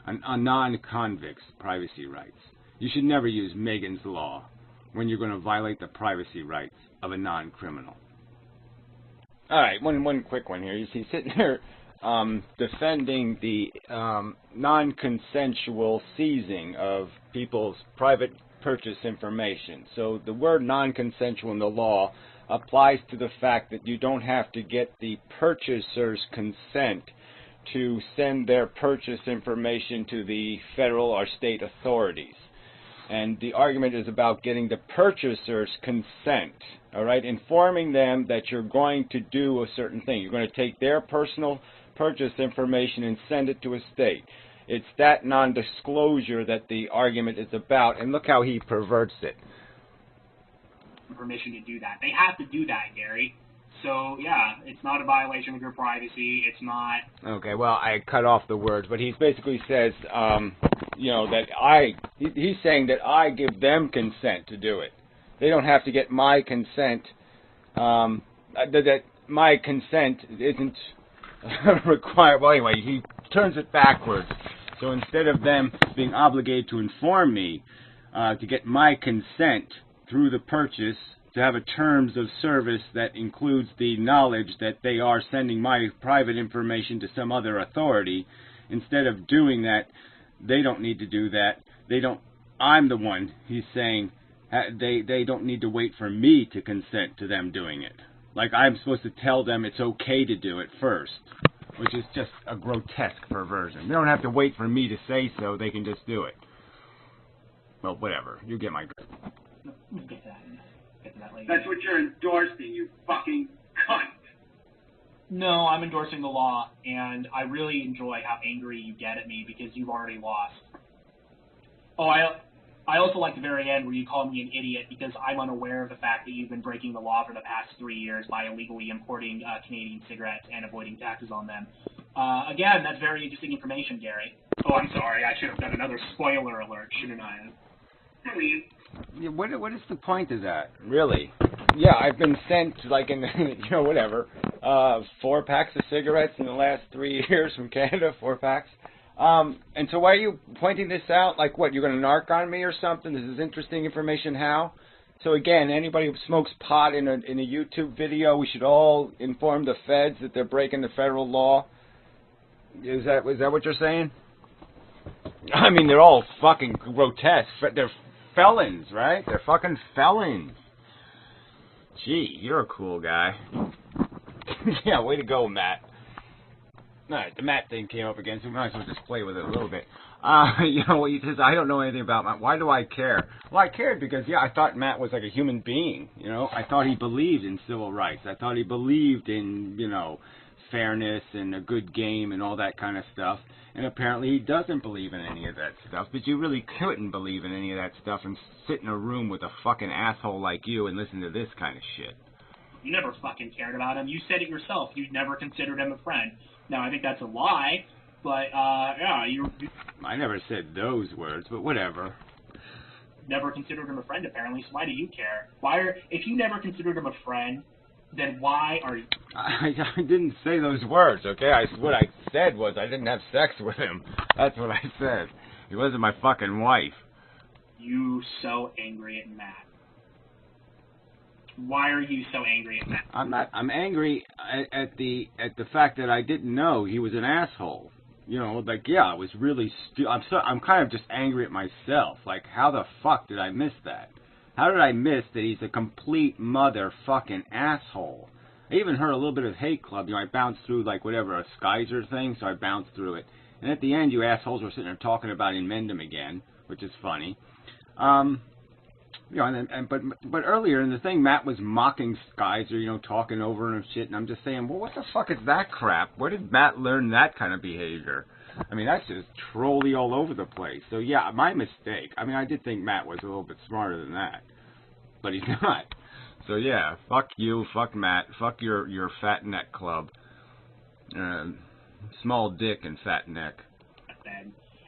a non-convict's privacy rights. You should never use Megan's Law when you're going to violate the privacy rights of a non-criminal. All right, one quick one here. He's sitting there defending the non-consensual seizing of people's private purchase information. So the word non-consensual in the law applies to the fact that you don't have to get the purchaser's consent to send their purchase information to the federal or state authorities. And the argument is about getting the purchaser's consent, all right, informing them that you're going to do a certain thing. You're going to take their personal purchase information and send it to a state. It's that non-disclosure that the argument is about, and look how he perverts it. Permission to do that. They have to do that, Gary. So, yeah, it's not a violation of your privacy. It's not... Okay, well, I cut off the words, but he basically says, that he's saying that I give them consent to do it. they don't have to get my consent. That my consent isn't required. Well, anyway, he turns it backwards. So instead of them being obligated to inform me to get my consent through the purchase, to have a terms of service that includes the knowledge that they are sending my private information to some other authority, instead of doing that, they don't need to do that. They don't. I'm the one. He's saying they don't need to wait for me to consent to them doing it. Like I'm supposed to tell them it's okay to do it first, which is just a grotesque perversion. They don't have to wait for me to say so. They can just do it. Well, whatever. You get my drift. We'll get to that. Get to that later. That's what you're endorsing, you fucking cunt. No, I'm endorsing the law, and I really enjoy how angry you get at me because you've already lost. Oh, I also like the very end where you call me an idiot because I'm unaware of the fact that you've been breaking the law for the past 3 years by illegally importing Canadian cigarettes and avoiding taxes on them. Again, that's very interesting information, Gary. Oh, I'm sorry. I should have done another spoiler alert, shouldn't I? Yeah, what is the point of that, really? Yeah, I've been sent, like, in, you know, whatever, 4 packs of cigarettes in the last 3 years from Canada, 4 packs. And so why are you pointing this out? Like, what, you're going to narc on me or something? This is interesting information, how? So, again, anybody who smokes pot in a YouTube video, we should all inform the feds that they're breaking the federal law? Is that what you're saying? I mean, they're all fucking grotesque. They're felons, right? They're fucking felons. Gee, you're a cool guy. Yeah, way to go, Matt. Alright, the Matt thing came up again, so we might as well just play with it a little bit. You know, what he says, I don't know anything about Matt. Why do I care? Well, I cared because, yeah, I thought Matt was like a human being, you know. I thought he believed in civil rights. I thought he believed in, you know, fairness and a good game and all that kind of stuff. And apparently he doesn't believe in any of that stuff. But you really couldn't believe in any of that stuff and sit in a room with a fucking asshole like you and listen to this kind of shit. You never fucking cared about him. You said it yourself. You never considered him a friend. Now, I think that's a lie, but, yeah, you... I never said those words, but whatever. Never considered him a friend, apparently, so why do you care? If you never considered him a friend, then why are you... I didn't say those words, okay? What I said was I didn't have sex with him. That's what I said. He wasn't my fucking wife. You so angry at Matt. Why are you so angry at Matt? I'm not. I'm angry at the fact that I didn't know he was an asshole. You know, like, yeah, I was really I'm kind of just angry at myself. Like, how the fuck did I miss that? How did I miss that he's a complete motherfucking asshole? I even heard a little bit of Hate Club. You know, I bounced through, like, whatever, a Skyzer thing, so I bounced through it. And at the end, you assholes were sitting there talking about Inmendum again, which is funny. You know, but earlier in the thing, Matt was mocking Skyzer, you know, talking over him and shit, and I'm just saying, well, what the fuck is that crap? Where did Matt learn that kind of behavior? I mean, that's just trolly all over the place. So, yeah, my mistake. I mean, I did think Matt was a little bit smarter than that, but he's not. So, yeah, fuck you, fuck Matt, fuck your fat neck club. Small dick and fat neck.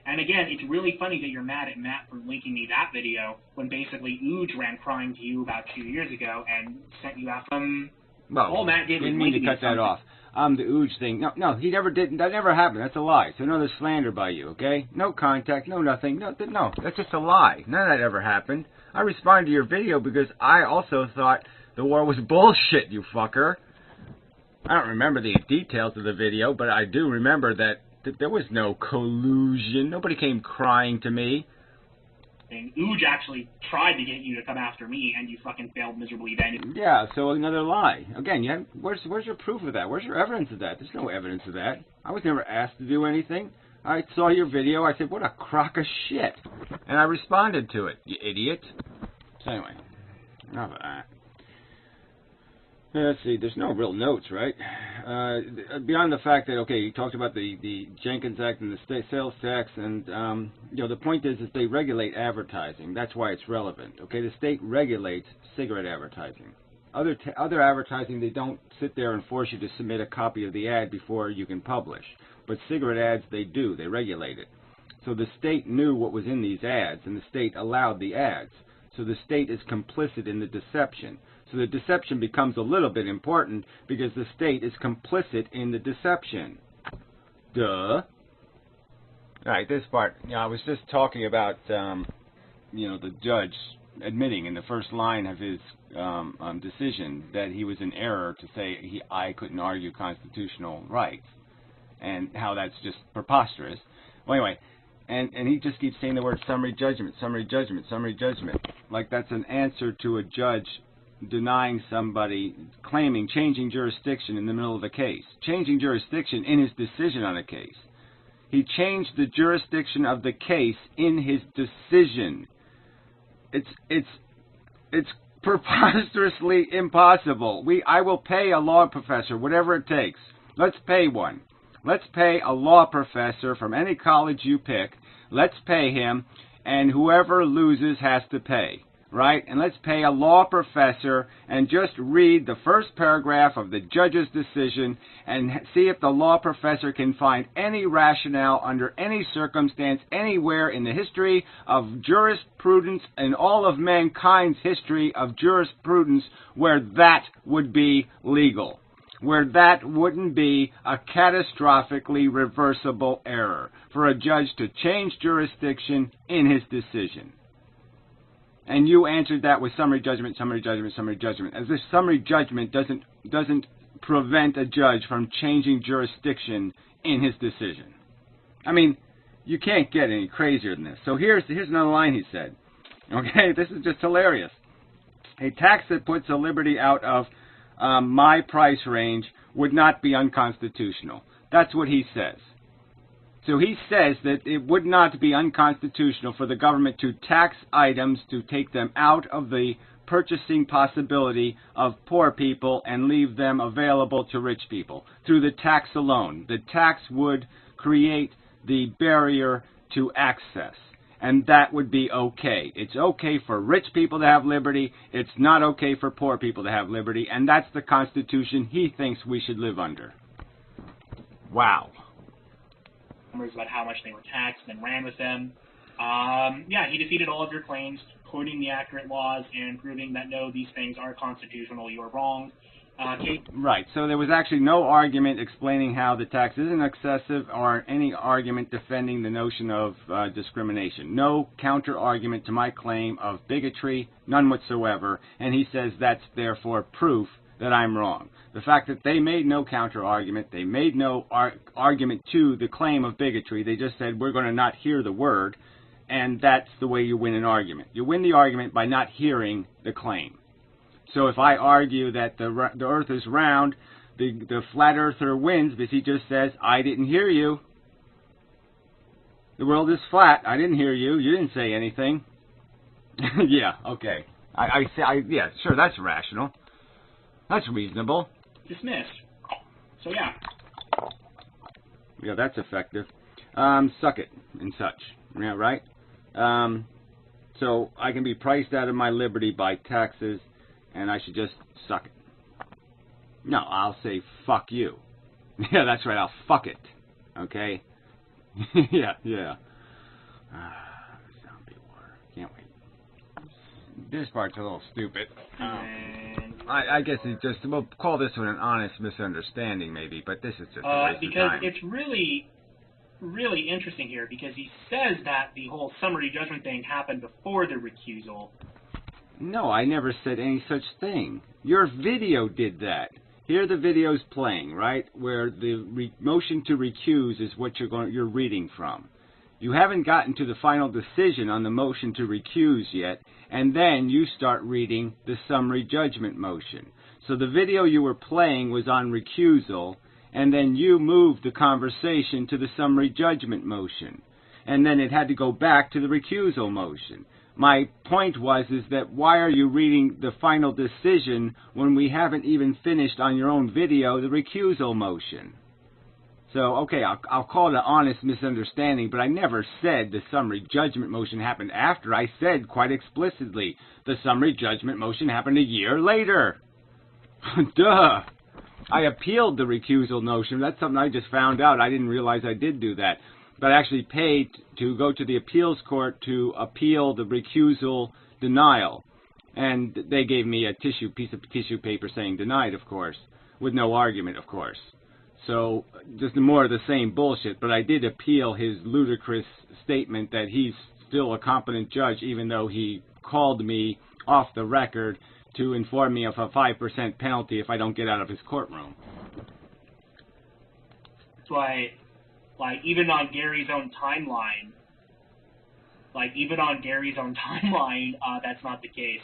And again, it's really funny that you're mad at Matt for linking me that video when basically Ooge ran crying to you about 2 years ago and sent you out from... Well, all Matt did was didn't mean to cut that off. The Ooge thing. No, he never did. That never happened. That's a lie. So another slander by you, okay? No contact, no nothing. No, that's just a lie. None of that ever happened. I responded to your video because I also thought the war was bullshit, you fucker. I don't remember the details of the video, but I do remember that there was no collusion. Nobody came crying to me. And Ooge actually tried to get you to come after me, and you fucking failed miserably then. Yeah, so another lie. Again, where's your proof of that? Where's your evidence of that? There's no evidence of that. I was never asked to do anything. I saw your video. I said, what a crock of shit. And I responded to it, you idiot. So anyway, enough of that. Let's see, there's no real notes, right? Beyond the fact that, okay, you talked about the Jenkins Act and the sales tax, and, you know, the point is they regulate advertising. That's why it's relevant. Okay, the state regulates cigarette advertising. Other advertising, they don't sit there and force you to submit a copy of the ad before you can publish. But cigarette ads, they do. They regulate it. So the state knew what was in these ads, and the state allowed the ads. So the state is complicit in the deception. So the deception becomes a little bit important because the state is complicit in the deception. Duh. Alright, this part, I was just talking about, the judge admitting in the first line of his decision that he was in error to say I couldn't argue constitutional rights, and how that's just preposterous. Well, anyway, and he just keeps saying the word summary judgment, summary judgment, summary judgment, like that's an answer to a judge denying somebody, claiming changing jurisdiction in the middle of a case, changing jurisdiction in his decision on a case. He changed the jurisdiction of the case in his decision. It's preposterously impossible. I will pay a law professor, whatever it takes. Let's pay one. Let's pay a law professor from any college you pick. Let's pay him, and whoever loses has to pay, right? And let's pay a law professor and just read the first paragraph of the judge's decision and see if the law professor can find any rationale under any circumstance anywhere in the history of jurisprudence and all of mankind's history of jurisprudence where that would be legal, where that wouldn't be a catastrophically reversible error for a judge to change jurisdiction in his decision. And you answered that with summary judgment, summary judgment, summary judgment, as if summary judgment doesn't prevent a judge from changing jurisdiction in his decision. I mean, you can't get any crazier than this. So here's another line he said. Okay, this is just hilarious. A tax that puts a liberty out of my price range would not be unconstitutional. That's what he says. So he says that it would not be unconstitutional for the government to tax items, to take them out of the purchasing possibility of poor people and leave them available to rich people through the tax alone. The tax would create the barrier to access, and that would be okay. It's okay for rich people to have liberty. It's not okay for poor people to have liberty, and that's the Constitution he thinks we should live under. Wow. About how much they were taxed and ran with them. He defeated all of your claims, quoting the accurate laws and proving that no, these things are constitutional, you are wrong. Right, so there was actually no argument explaining how the tax isn't excessive or any argument defending the notion of discrimination. No counter-argument to my claim of bigotry, none whatsoever, and he says that's therefore proof that I'm wrong. The fact that they made no counter-argument, they made no argument to the claim of bigotry, they just said we're going to not hear the word, and that's the way you win an argument. You win the argument by not hearing the claim. So if I argue that the earth is round, the flat earther wins because he just says, I didn't hear you. The world is flat. I didn't hear you. You didn't say anything. Yeah, okay. Yeah, sure, that's rational. That's reasonable. Dismissed. So yeah. Yeah, that's effective. Suck it and such. Yeah, right? So I can be priced out of my liberty by taxes, and I should just suck it. No, I'll say fuck you. Yeah, that's right, I'll fuck it. Okay? Yeah. Zombie war. Can't wait. This part's a little stupid. I guess it's just, we'll call this one an honest misunderstanding maybe, but this is just a waste of time. Because it's really, really interesting here, because he says that the whole summary judgment thing happened before the recusal. No, I never said any such thing. Your video did that. Here the video's playing, right, where the motion to recuse is what you're reading from. You haven't gotten to the final decision on the motion to recuse yet, and then you start reading the summary judgment motion. So the video you were playing was on recusal, and then you moved the conversation to the summary judgment motion. And then it had to go back to the recusal motion. My point is that why are you reading the final decision when we haven't even finished on your own video the recusal motion? So, okay, I'll call it an honest misunderstanding, but I never said the summary judgment motion happened after. I said quite explicitly the summary judgment motion happened a year later. Duh. I appealed the recusal motion. That's something I just found out. I didn't realize I did do that. But I actually paid to go to the appeals court to appeal the recusal denial. And they gave me a piece of tissue paper saying denied, of course, with no argument, of course. So just more of the same bullshit. But I did appeal his ludicrous statement that he's still a competent judge, even though he called me off the record to inform me of a 5% penalty if I don't get out of his courtroom. That's why, like, even on Gary's own timeline, that's not the case.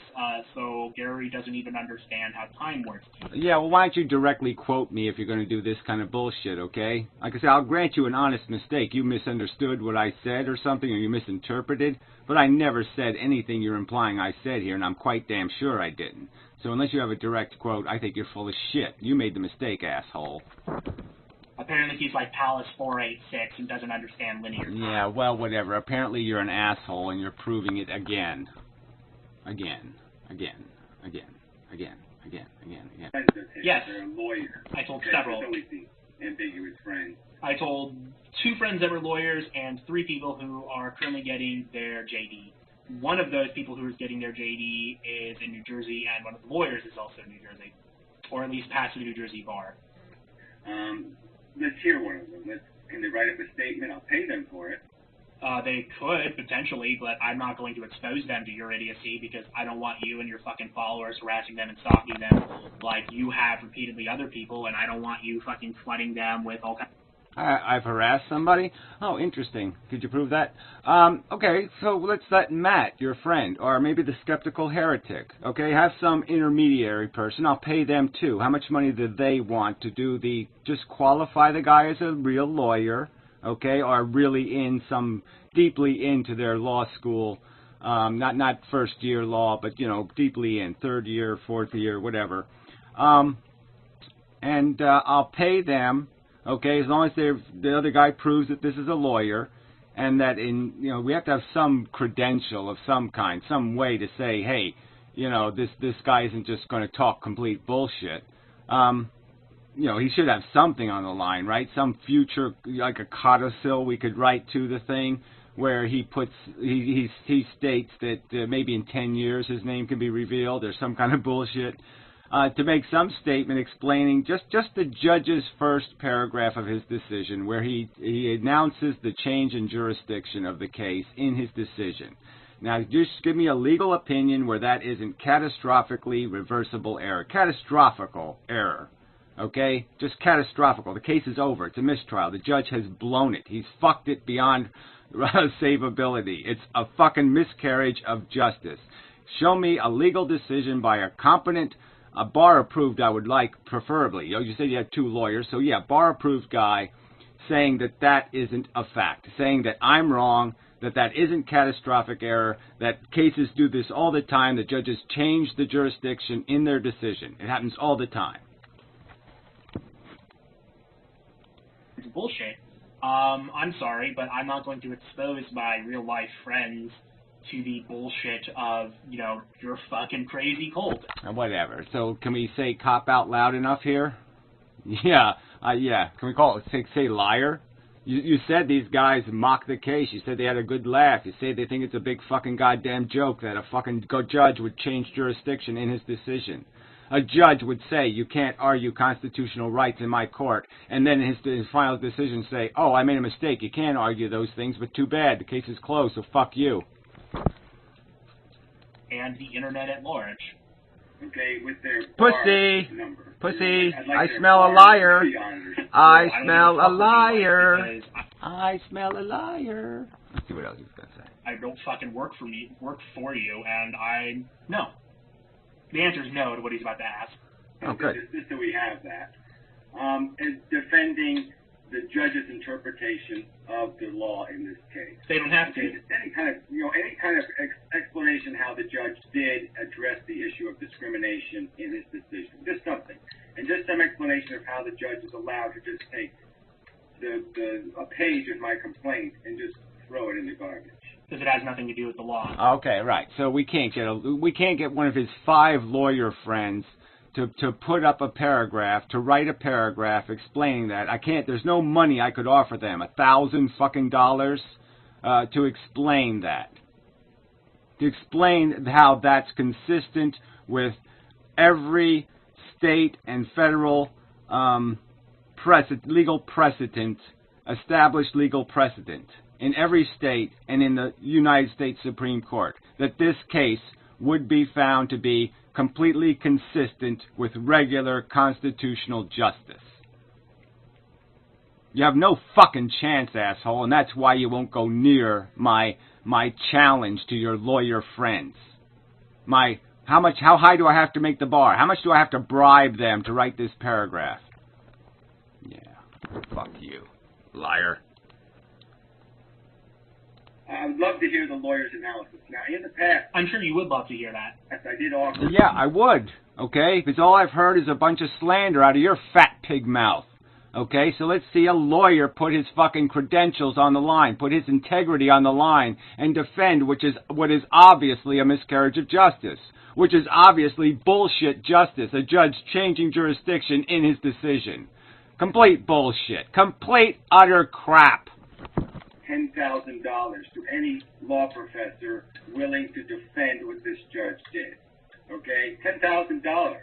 So Gary doesn't even understand how time works. Yeah, well, why don't you directly quote me if you're going to do this kind of bullshit, okay? Like I said, I'll grant you an honest mistake. You misunderstood what I said or something, or you misinterpreted, but I never said anything you're implying I said here, and I'm quite damn sure I didn't. So unless you have a direct quote, I think you're full of shit. You made the mistake, asshole. Apparently he's like Palace 486 and doesn't understand linear time. Yeah, well, whatever. Apparently you're an asshole and you're proving it again. Again. Yes. They're a lawyer. I told Okay, several. It's always the ambiguous friends. I told 2 friends that were lawyers and 3 people who are currently getting their JD. One of those people who is getting their JD is in New Jersey, and one of the lawyers is also in New Jersey, or at least past the New Jersey bar. Let's hear one of them. Can they write up a statement? I'll pay them for it. They could, potentially, but I'm not going to expose them to your idiocy because I don't want you and your fucking followers harassing them and stalking them like you have repeatedly other people, and I don't want you fucking flooding them with all kinds. I've harassed somebody? Oh, interesting. Could you prove that? Okay, so let's let Matt, your friend, or maybe the skeptical heretic, okay, have some intermediary person. I'll pay them too. How much money do they want to do just qualify the guy as a real lawyer, okay, or really deeply into their law school, not first year law, but, deeply in, 3rd year, 4th year, whatever. And I'll pay them. Okay, as long as the other guy proves that this is a lawyer, and that we have to have some credential of some kind, some way to say, hey, this guy isn't just going to talk complete bullshit. He should have something on the line, right? Some future, like a codicil we could write to the thing, where he states that maybe in 10 years his name can be revealed, or some kind of bullshit. To make some statement explaining just the judge's first paragraph of his decision, where he announces the change in jurisdiction of the case in his decision. Now, just give me a legal opinion where that isn't catastrophically reversible error. Catastrophical error. Okay? Just catastrophical. The case is over. It's a mistrial. The judge has blown it. He's fucked it beyond savability. It's a fucking miscarriage of justice. Show me a legal decision by a competent, a bar-approved, I would like, preferably. You said you had 2 lawyers, so yeah, bar-approved guy saying that isn't a fact, saying that I'm wrong, that isn't catastrophic error, that cases do this all the time, that judges change the jurisdiction in their decision. It happens all the time. It's bullshit. I'm sorry, but I'm not going to expose my real-life friends to the bullshit of, you're fucking crazy Colt. Whatever. So can we say cop out loud enough here? Yeah. Can we call it, say liar? You said these guys mock the case. You said they had a good laugh. You say they think it's a big fucking goddamn joke that a fucking judge would change jurisdiction in his decision. A judge would say, you can't argue constitutional rights in my court, and then in his final decision say, oh, I made a mistake. You can't argue those things, but too bad. The case is closed, so fuck you. And the internet at large. Okay, with their pussy, number. pussy. Like I smell a liar. I smell a liar. I smell a liar. Let's see what else he's gonna say. I don't fucking work for you, and no. The answer is no to what he's about to ask. Oh, good. Just so we have that. Is defending the judge's interpretation of the law in this case. They don't have to. Any kind of explanation how the judge did address the issue of discrimination in his decision. Just something. And just some explanation of how the judge is allowed to just take a page of my complaint and just throw it in the garbage. Because it has nothing to do with the law. Okay, right. So we can't get one of his 5 lawyer friends to put up a paragraph, to write a paragraph explaining that. I can't. There's no money I could offer them. $1,000 fucking dollars to explain that. to explain how that's consistent with every state and federal legal precedent, established legal precedent in every state and in the United States Supreme Court, that this case would be found to be completely consistent with regular constitutional justice. You have no fucking chance, asshole, and that's why you won't go near my challenge to your lawyer friends. How high do I have to make the bar? How much do I have to bribe them to write this paragraph? Yeah, fuck you, liar. I would love to hear the lawyer's analysis. Now, in the past, I'm sure you would love to hear that. as I did offer. Yeah, I would, okay? Because all I've heard is a bunch of slander out of your fat pig mouth. Okay, so let's see a lawyer put his fucking credentials on the line, put his integrity on the line, and defend what is obviously a miscarriage of justice, which is obviously bullshit justice, a judge changing jurisdiction in his decision. Complete bullshit. Complete utter crap. $10,000 to any law professor willing to defend what this judge did. Okay? $10,000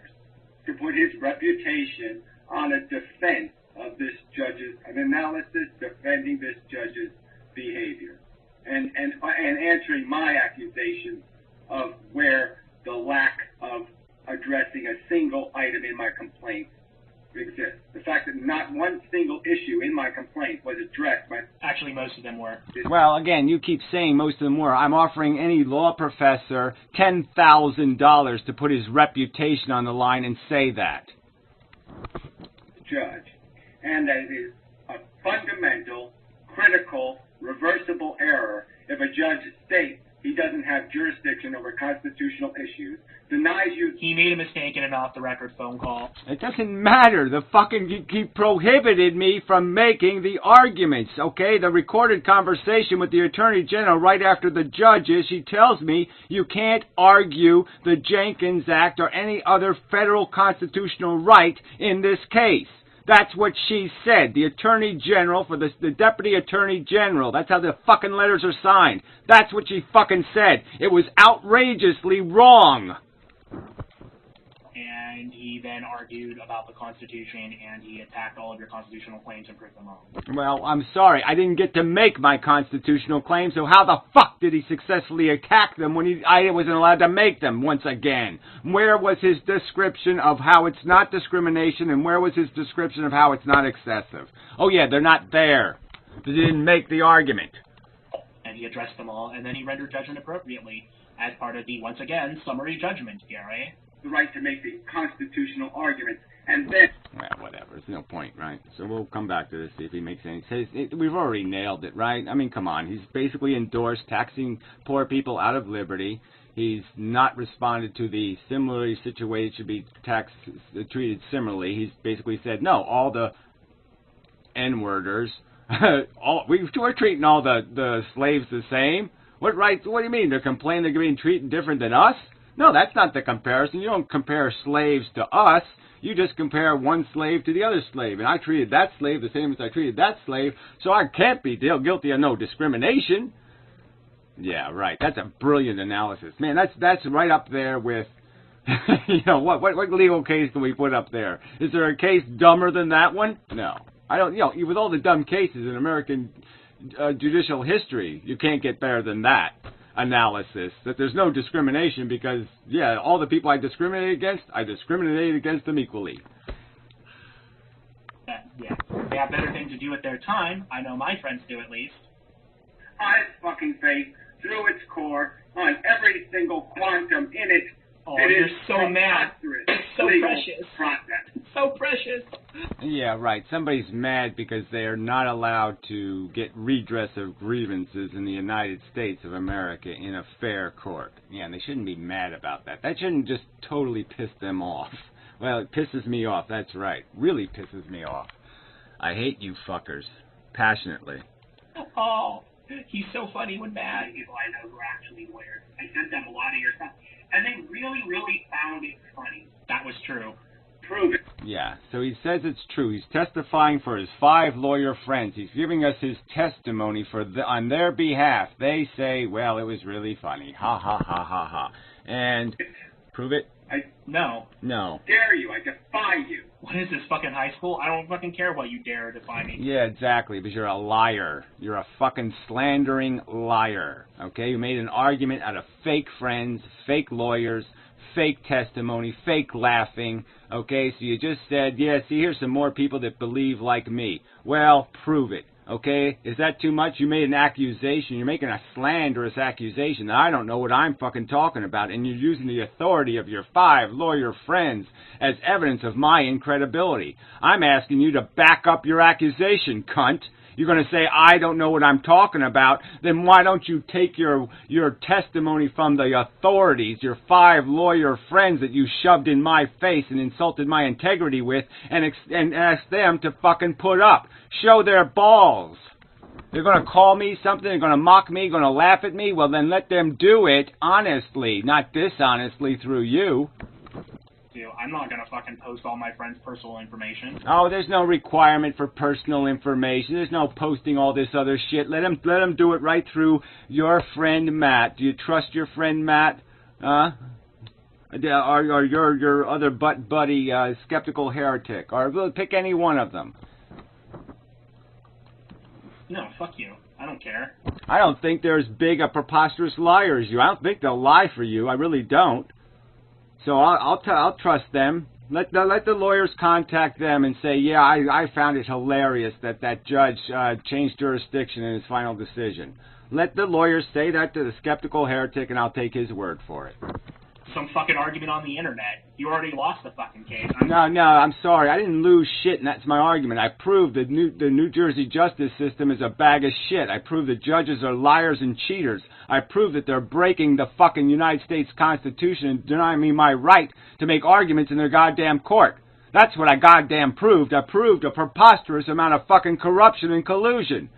to put his reputation on a defense of this judge's, an analysis defending this judge's behavior. And answering my accusation of where the lack of addressing a single item in my complaint exists. The fact that not one single issue in my complaint was addressed by... Actually, most of them were. Well, again, you keep saying most of them were. I'm offering any law professor $10,000 to put his reputation on the line and say that. Judge. And that it is a fundamental, critical, reversible error if a judge states he doesn't have jurisdiction over constitutional issues, denies you... He made a mistake in an off-the-record phone call. It doesn't matter. He prohibited me from making the arguments, okay? The recorded conversation with the Attorney General right after the judges, she tells me you can't argue the Jenkins Act or any other federal constitutional right in this case. That's what she said. The Attorney General for the Deputy Attorney General. That's how the fucking letters are signed. That's what she fucking said. It was outrageously wrong. And he then argued about the Constitution, and he attacked all of your constitutional claims and proved them wrong. Well, I'm sorry. I didn't get to make my constitutional claims, so how the fuck did he successfully attack them when I wasn't allowed to make them once again? Where was his description of how it's not discrimination, and where was his description of how it's not excessive? Oh, yeah, they're not there. He didn't make the argument. And he addressed them all, and then he rendered judgment appropriately as part of the, once again, summary judgment, Gary. the right to make the constitutional arguments, and then... Well, whatever. There's no point, right? So we'll come back to this, see if he makes any sense. We've already nailed it, right? I mean, come on. He's basically endorsed taxing poor people out of liberty. He's not responded to the similarly situated should be treated similarly. He's basically said, no, all the N-worders, we're treating all the slaves the same. What rights? What do you mean? They're complaining they're being treated different than us? No, that's not the comparison. You don't compare slaves to us. You just compare one slave to the other slave. And I treated that slave the same as I treated that slave, so I can't be guilty of no discrimination. Yeah, right. That's a brilliant analysis. Man, that's right up there with, you know, what legal case can we put up there? Is there a case dumber than that one? No. I don't, you know, with all the dumb cases in American judicial history, you can't get better than that analysis, that there's no discrimination because, yeah, all the people I discriminated against them equally. Yeah, they have better things to do with their time. I know my friends do, at least. On its fucking face, through its core, on every single quantum in it. Oh, you're so mad. It's so precious. Process. So precious. Yeah, right. Somebody's mad because they're not allowed to get redress of grievances in the United States of America in a fair court. Yeah, and they shouldn't be mad about that. That shouldn't just totally piss them off. Well, it pisses me off, that's right. Really pisses me off. I hate you fuckers. Passionately. Oh, he's so funny when mad. People I know who are actually lawyers. I sent them a lot of your stuff, and they really, really found it funny. That was true. Prove it. Yeah, so he says it's true. He's testifying for his 5 lawyer friends. He's giving us his testimony on their behalf. They say, well, it was really funny. Ha, ha, ha, ha, ha. And prove it? No. No. Dare you. I defy you. What is this, fucking high school? I don't fucking care what you dare to defy me. Yeah, exactly, because you're a liar. You're a fucking slandering liar. Okay, you made an argument out of fake friends, fake lawyers, fake testimony, fake laughing. Okay, so you just said, yeah, see, here's some more people that believe like me. Well, prove it. Okay, is that too much? You made an accusation. You're making a slanderous accusation that I don't know what I'm fucking talking about, and you're using the authority of your 5 lawyer friends as evidence of my incredibility. I'm asking you to back up your accusation, cunt. You're going to say, I don't know what I'm talking about, then why don't you take your testimony from the authorities, your 5 lawyer friends that you shoved in my face and insulted my integrity with, and ask them to fucking put up. Show their balls. They're going to call me something, they're going to mock me, going to laugh at me, well then let them do it honestly, not dishonestly through you. I'm not going to fucking post all my friends' personal information. Oh, there's no requirement for personal information. There's no posting all this other shit. Let them do it right through your friend Matt. Do you trust your friend Matt? Or your other buddy, skeptical heretic? Or pick any one of them. No, fuck you. I don't care. I don't think they're as big a preposterous liar as you. I don't think they'll lie for you. I really don't. So I'll trust them. Let the lawyers contact them and say, yeah, I found it hilarious that judge changed jurisdiction in his final decision. Let the lawyers say that to the skeptical heretic, and I'll take his word for it. Some fucking argument on the internet. You already lost the fucking case. No, I'm sorry. I didn't lose shit, and that's my argument. I proved that the New Jersey justice system is a bag of shit. I proved that judges are liars and cheaters. I proved that they're breaking the fucking United States Constitution and denying me my right to make arguments in their goddamn court. That's what I goddamn proved. I proved a preposterous amount of fucking corruption and collusion.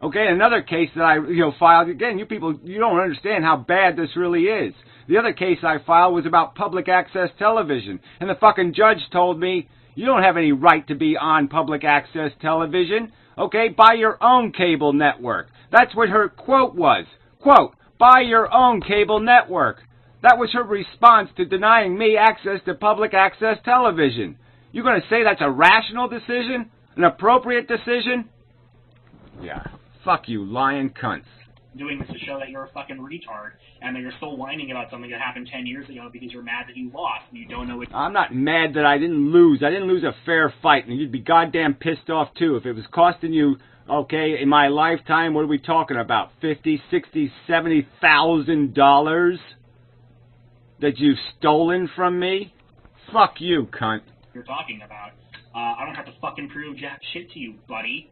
Okay, another case that I filed, again, you people, you don't understand how bad this really is. The other case I filed was about public access television, and the fucking judge told me, you don't have any right to be on public access television. Okay, buy your own cable network. That's what her quote was. Quote, buy your own cable network. That was her response to denying me access to public access television. You're going to say that's a rational decision? An appropriate decision? Yeah. Fuck you, lying cunts. Doing this to show that you're a fucking retard, and that you're still whining about something that happened 10 years ago because you're mad that you lost, and you don't know what... I'm not mad that I didn't lose. I didn't lose a fair fight, and you'd be goddamn pissed off, too. If it was costing you, okay, in my lifetime, what are we talking about? $50,000, $60,000, $70,000 that you've stolen from me? Fuck you, cunt. You're talking about. I don't have to fucking prove jack shit to you, buddy.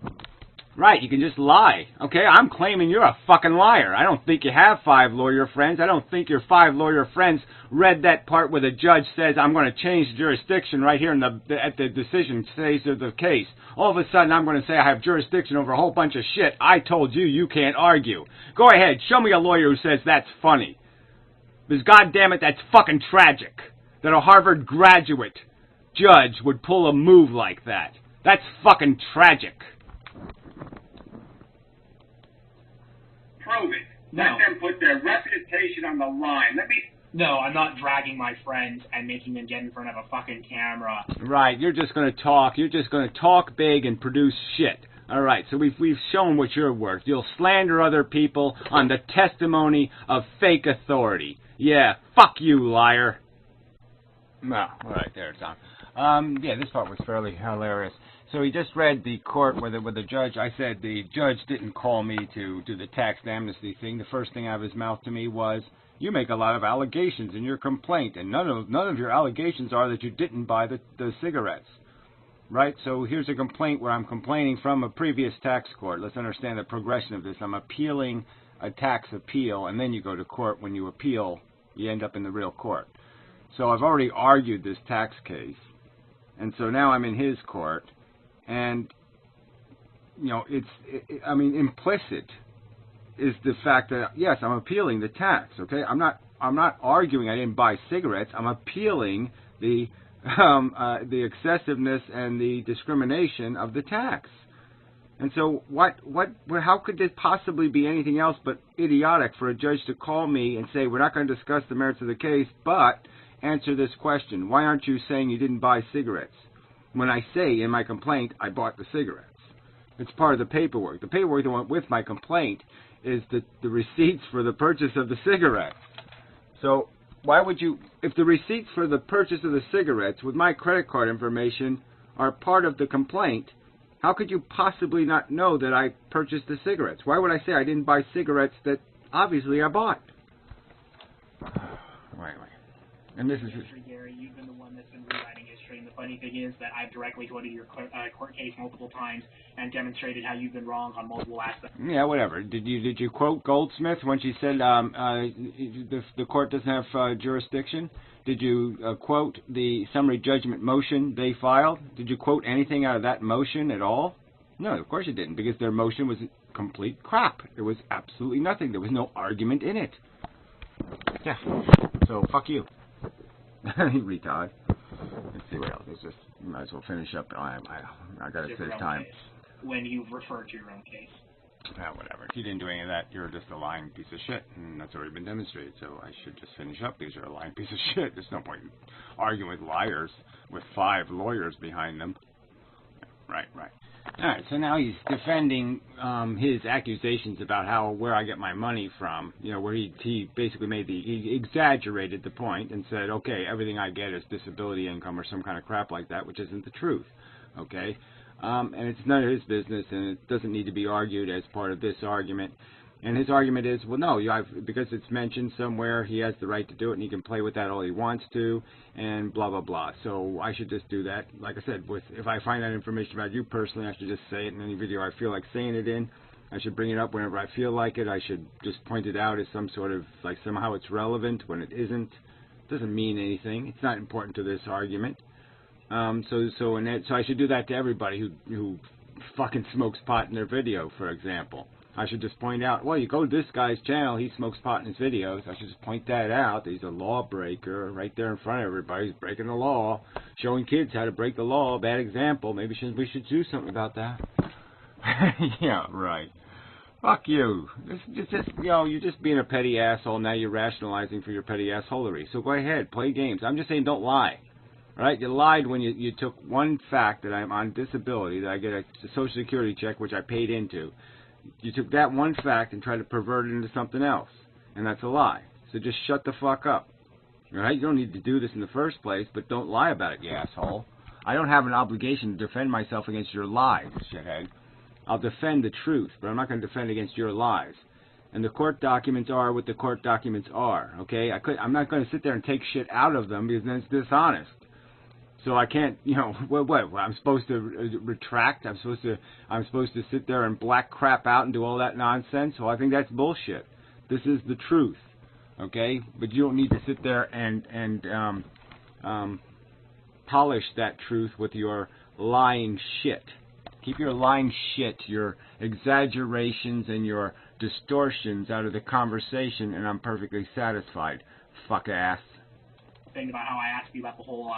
Right, you can just lie. Okay, I'm claiming you're a fucking liar. I don't think you have 5 lawyer friends. I don't think your 5 lawyer friends read that part where the judge says, I'm going to change jurisdiction right here at the decision stage of the case. All of a sudden, I'm going to say I have jurisdiction over a whole bunch of shit. I told you, you can't argue. Go ahead, show me a lawyer who says that's funny. Because goddammit, that's fucking tragic. That a Harvard graduate judge would pull a move like that. That's fucking tragic. Prove it. No. Let them put their reputation on the line. No, I'm not dragging my friends and making them get in front of a fucking camera. Right, you're just going to talk. You're just going to talk big and produce shit. All right, so we've shown what you're worth. You'll slander other people on the testimony of fake authority. Yeah, fuck you, liar. Well, all right, there it's on. Yeah, this part was fairly hilarious. So he just read the court where the judge, I said the judge didn't call me to do the tax amnesty thing. The first thing out of his mouth to me was, you make a lot of allegations in your complaint, and none of your allegations are that you didn't buy the cigarettes. Right? So here's a complaint where I'm complaining from a previous tax court. Let's understand the progression of this. I'm appealing a tax appeal, and then you go to court. When you appeal, you end up in the real court. So I've already argued this tax case, and so now I'm in his court, and implicit is the fact that yes, I'm appealing the tax. Okay, I'm not arguing I didn't buy cigarettes. I'm appealing the the excessiveness and the discrimination of the tax. And so how could this possibly be anything else but idiotic for a judge to call me and say, we're not going to discuss the merits of the case, but answer this question. Why aren't you saying you didn't buy cigarettes? When I say in my complaint, I bought the cigarettes. It's part of the paperwork. The paperwork that went with my complaint is the receipts for the purchase of the cigarettes. So why would you, if the receipts for the purchase of the cigarettes with my credit card information are part of the complaint, how could you possibly not know that I purchased the cigarettes? Why would I say I didn't buy cigarettes that obviously I bought? Wait. And this is... Gary, you've been the one that's been rewriting history, and the funny thing is that I've directly quoted your court case multiple times and demonstrated how you've been wrong on multiple aspects. Yeah, whatever. Did you quote Goldsmith when she said the court doesn't have jurisdiction? Did you quote the summary judgment motion they filed? Did you quote anything out of that motion at all? No, of course you didn't, because their motion was complete crap. There was absolutely nothing. There was no argument in it. Yeah. So, fuck you. Retard. Let's see what else. Let's just, might as well finish up. I gotta save time. When you've referred to your own case. Whatever. If you didn't do any of that, you're just a lying piece of shit, and that's already been demonstrated, so I should just finish up because you're a lying piece of shit. There's no point in arguing with liars with 5 lawyers behind them. Right. Alright, so now he's defending his accusations about where I get my money from, where he basically he exaggerated the point and said, okay, everything I get is disability income or some kind of crap like that, which isn't the truth, okay? And it's none of his business, and it doesn't need to be argued as part of this argument. And his argument is, well, no, because it's mentioned somewhere, he has the right to do it, and he can play with that all he wants to, and blah, blah, blah. So I should just do that. Like I said, if I find out information about you personally, I should just say it in any video I feel like saying it in. I should bring it up whenever I feel like it. I should just point it out as some sort of, like somehow it's relevant when it isn't. It doesn't mean anything. It's not important to this argument. So I should do that to everybody who fucking smokes pot in their video, for example. I should just point out, well, you go to this guy's channel, he smokes pot in his videos. I should just point that out. He's a lawbreaker right there in front of everybody. He's breaking the law, showing kids how to break the law. Bad example. Maybe we should do something about that. Yeah, right. Fuck you. You're just being a petty asshole. Now you're rationalizing for your petty assholery. So go ahead, play games. I'm just saying don't lie. All right? You lied when you took one fact that I'm on disability, that I get a Social Security check, which I paid into. You took that one fact and tried to pervert it into something else, and that's a lie. So just shut the fuck up. All right? You don't need to do this in the first place, but don't lie about it, you asshole. I don't have an obligation to defend myself against your lies, shithead. I'll defend the truth, but I'm not going to defend against your lies. And the court documents are what the court documents are, okay? I'm not going to sit there and take shit out of them because then it's dishonest. So I can't, what? I'm supposed to retract? I'm supposed to sit there and black crap out and do all that nonsense? Well, I think that's bullshit. This is the truth, okay? But you don't need to sit there and polish that truth with your lying shit. Keep your lying shit, your exaggerations and your distortions out of the conversation, and I'm perfectly satisfied, fuck ass. Thing about how I asked you about the whole,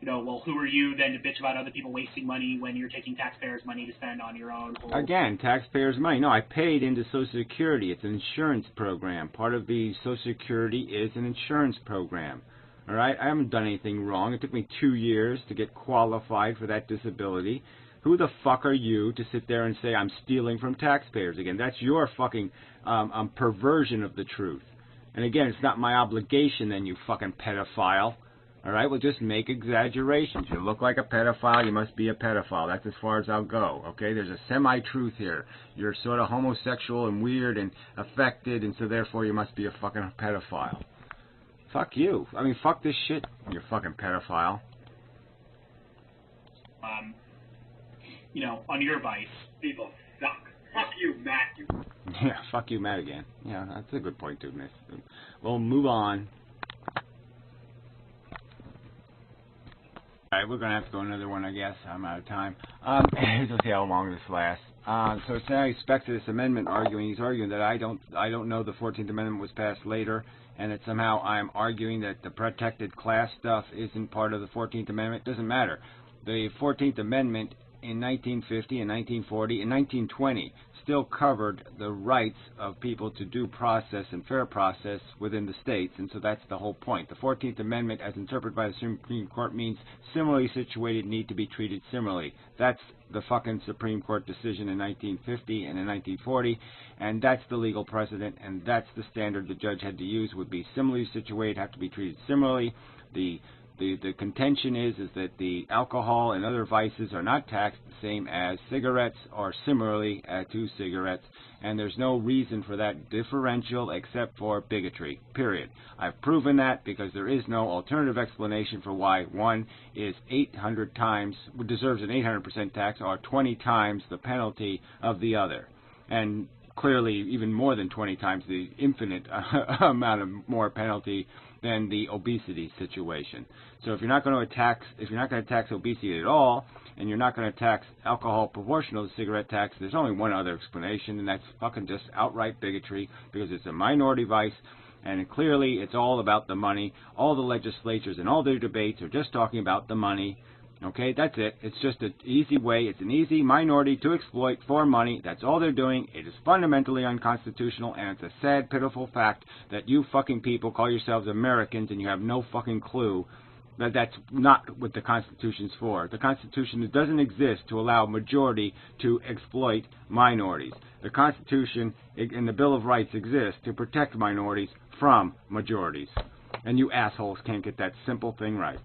well, who are you then to bitch about other people wasting money when you're taking taxpayers' money to spend on your own? Again, taxpayers' money. No, I paid into Social Security. It's an insurance program. Part of the Social Security is an insurance program. All right? I haven't done anything wrong. It took me 2 years to get qualified for that disability. Who the fuck are you to sit there and say I'm stealing from taxpayers again? That's your fucking perversion of the truth. And again, it's not my obligation then, you fucking pedophile. All right, well, just make exaggerations. You look like a pedophile, you must be a pedophile. That's as far as I'll go, okay? There's a semi-truth here. You're sort of homosexual and weird and affected, and so therefore you must be a fucking pedophile. Fuck you. I mean, fuck this shit, you fucking pedophile. On your vice, people suck. Fuck you, Matt. Yeah, fuck you, Matt again. Yeah, that's a good point, too, miss. We'll move on. Alright, we're going to have to go another one, I guess. I'm out of time. Let's see how long this lasts. So it's now he's back to this amendment arguing. He's arguing that I don't know the 14th Amendment was passed later, and that somehow I'm arguing that the protected class stuff isn't part of the 14th Amendment. It doesn't matter. The 14th Amendment in 1950 and 1940 and 1920 still covered the rights of people to due process and fair process within the states, and so that's the whole point. The 14th Amendment, as interpreted by the Supreme Court, means similarly situated need to be treated similarly. That's the fucking Supreme Court decision in 1950 and in 1940, and that's the legal precedent, and that's the standard the judge had to use, would be similarly situated, have to be treated similarly. The contention is that the alcohol and other vices are not taxed the same as cigarettes or similarly to cigarettes, and there's no reason for that differential except for bigotry, period. I've proven that because there is no alternative explanation for why one is 800 times, deserves an 800% tax or 20 times the penalty of the other. And clearly even more than 20 times the infinite amount of more penalty than the obesity situation. So if you're not going to tax obesity at all, and you're not going to tax alcohol proportional to cigarette tax, there's only one other explanation, and that's fucking just outright bigotry, because it's a minority vice, and clearly it's all about the money. All the legislatures and all their debates are just talking about the money. Okay, that's it. It's just an easy way. It's an easy minority to exploit for money. That's all they're doing. It is fundamentally unconstitutional, and it's a sad, pitiful fact that you fucking people call yourselves Americans and you have no fucking clue that that's not what the Constitution's for. The Constitution doesn't exist to allow majority to exploit minorities. The Constitution and the Bill of Rights exist to protect minorities from majorities. And you assholes can't get that simple thing right.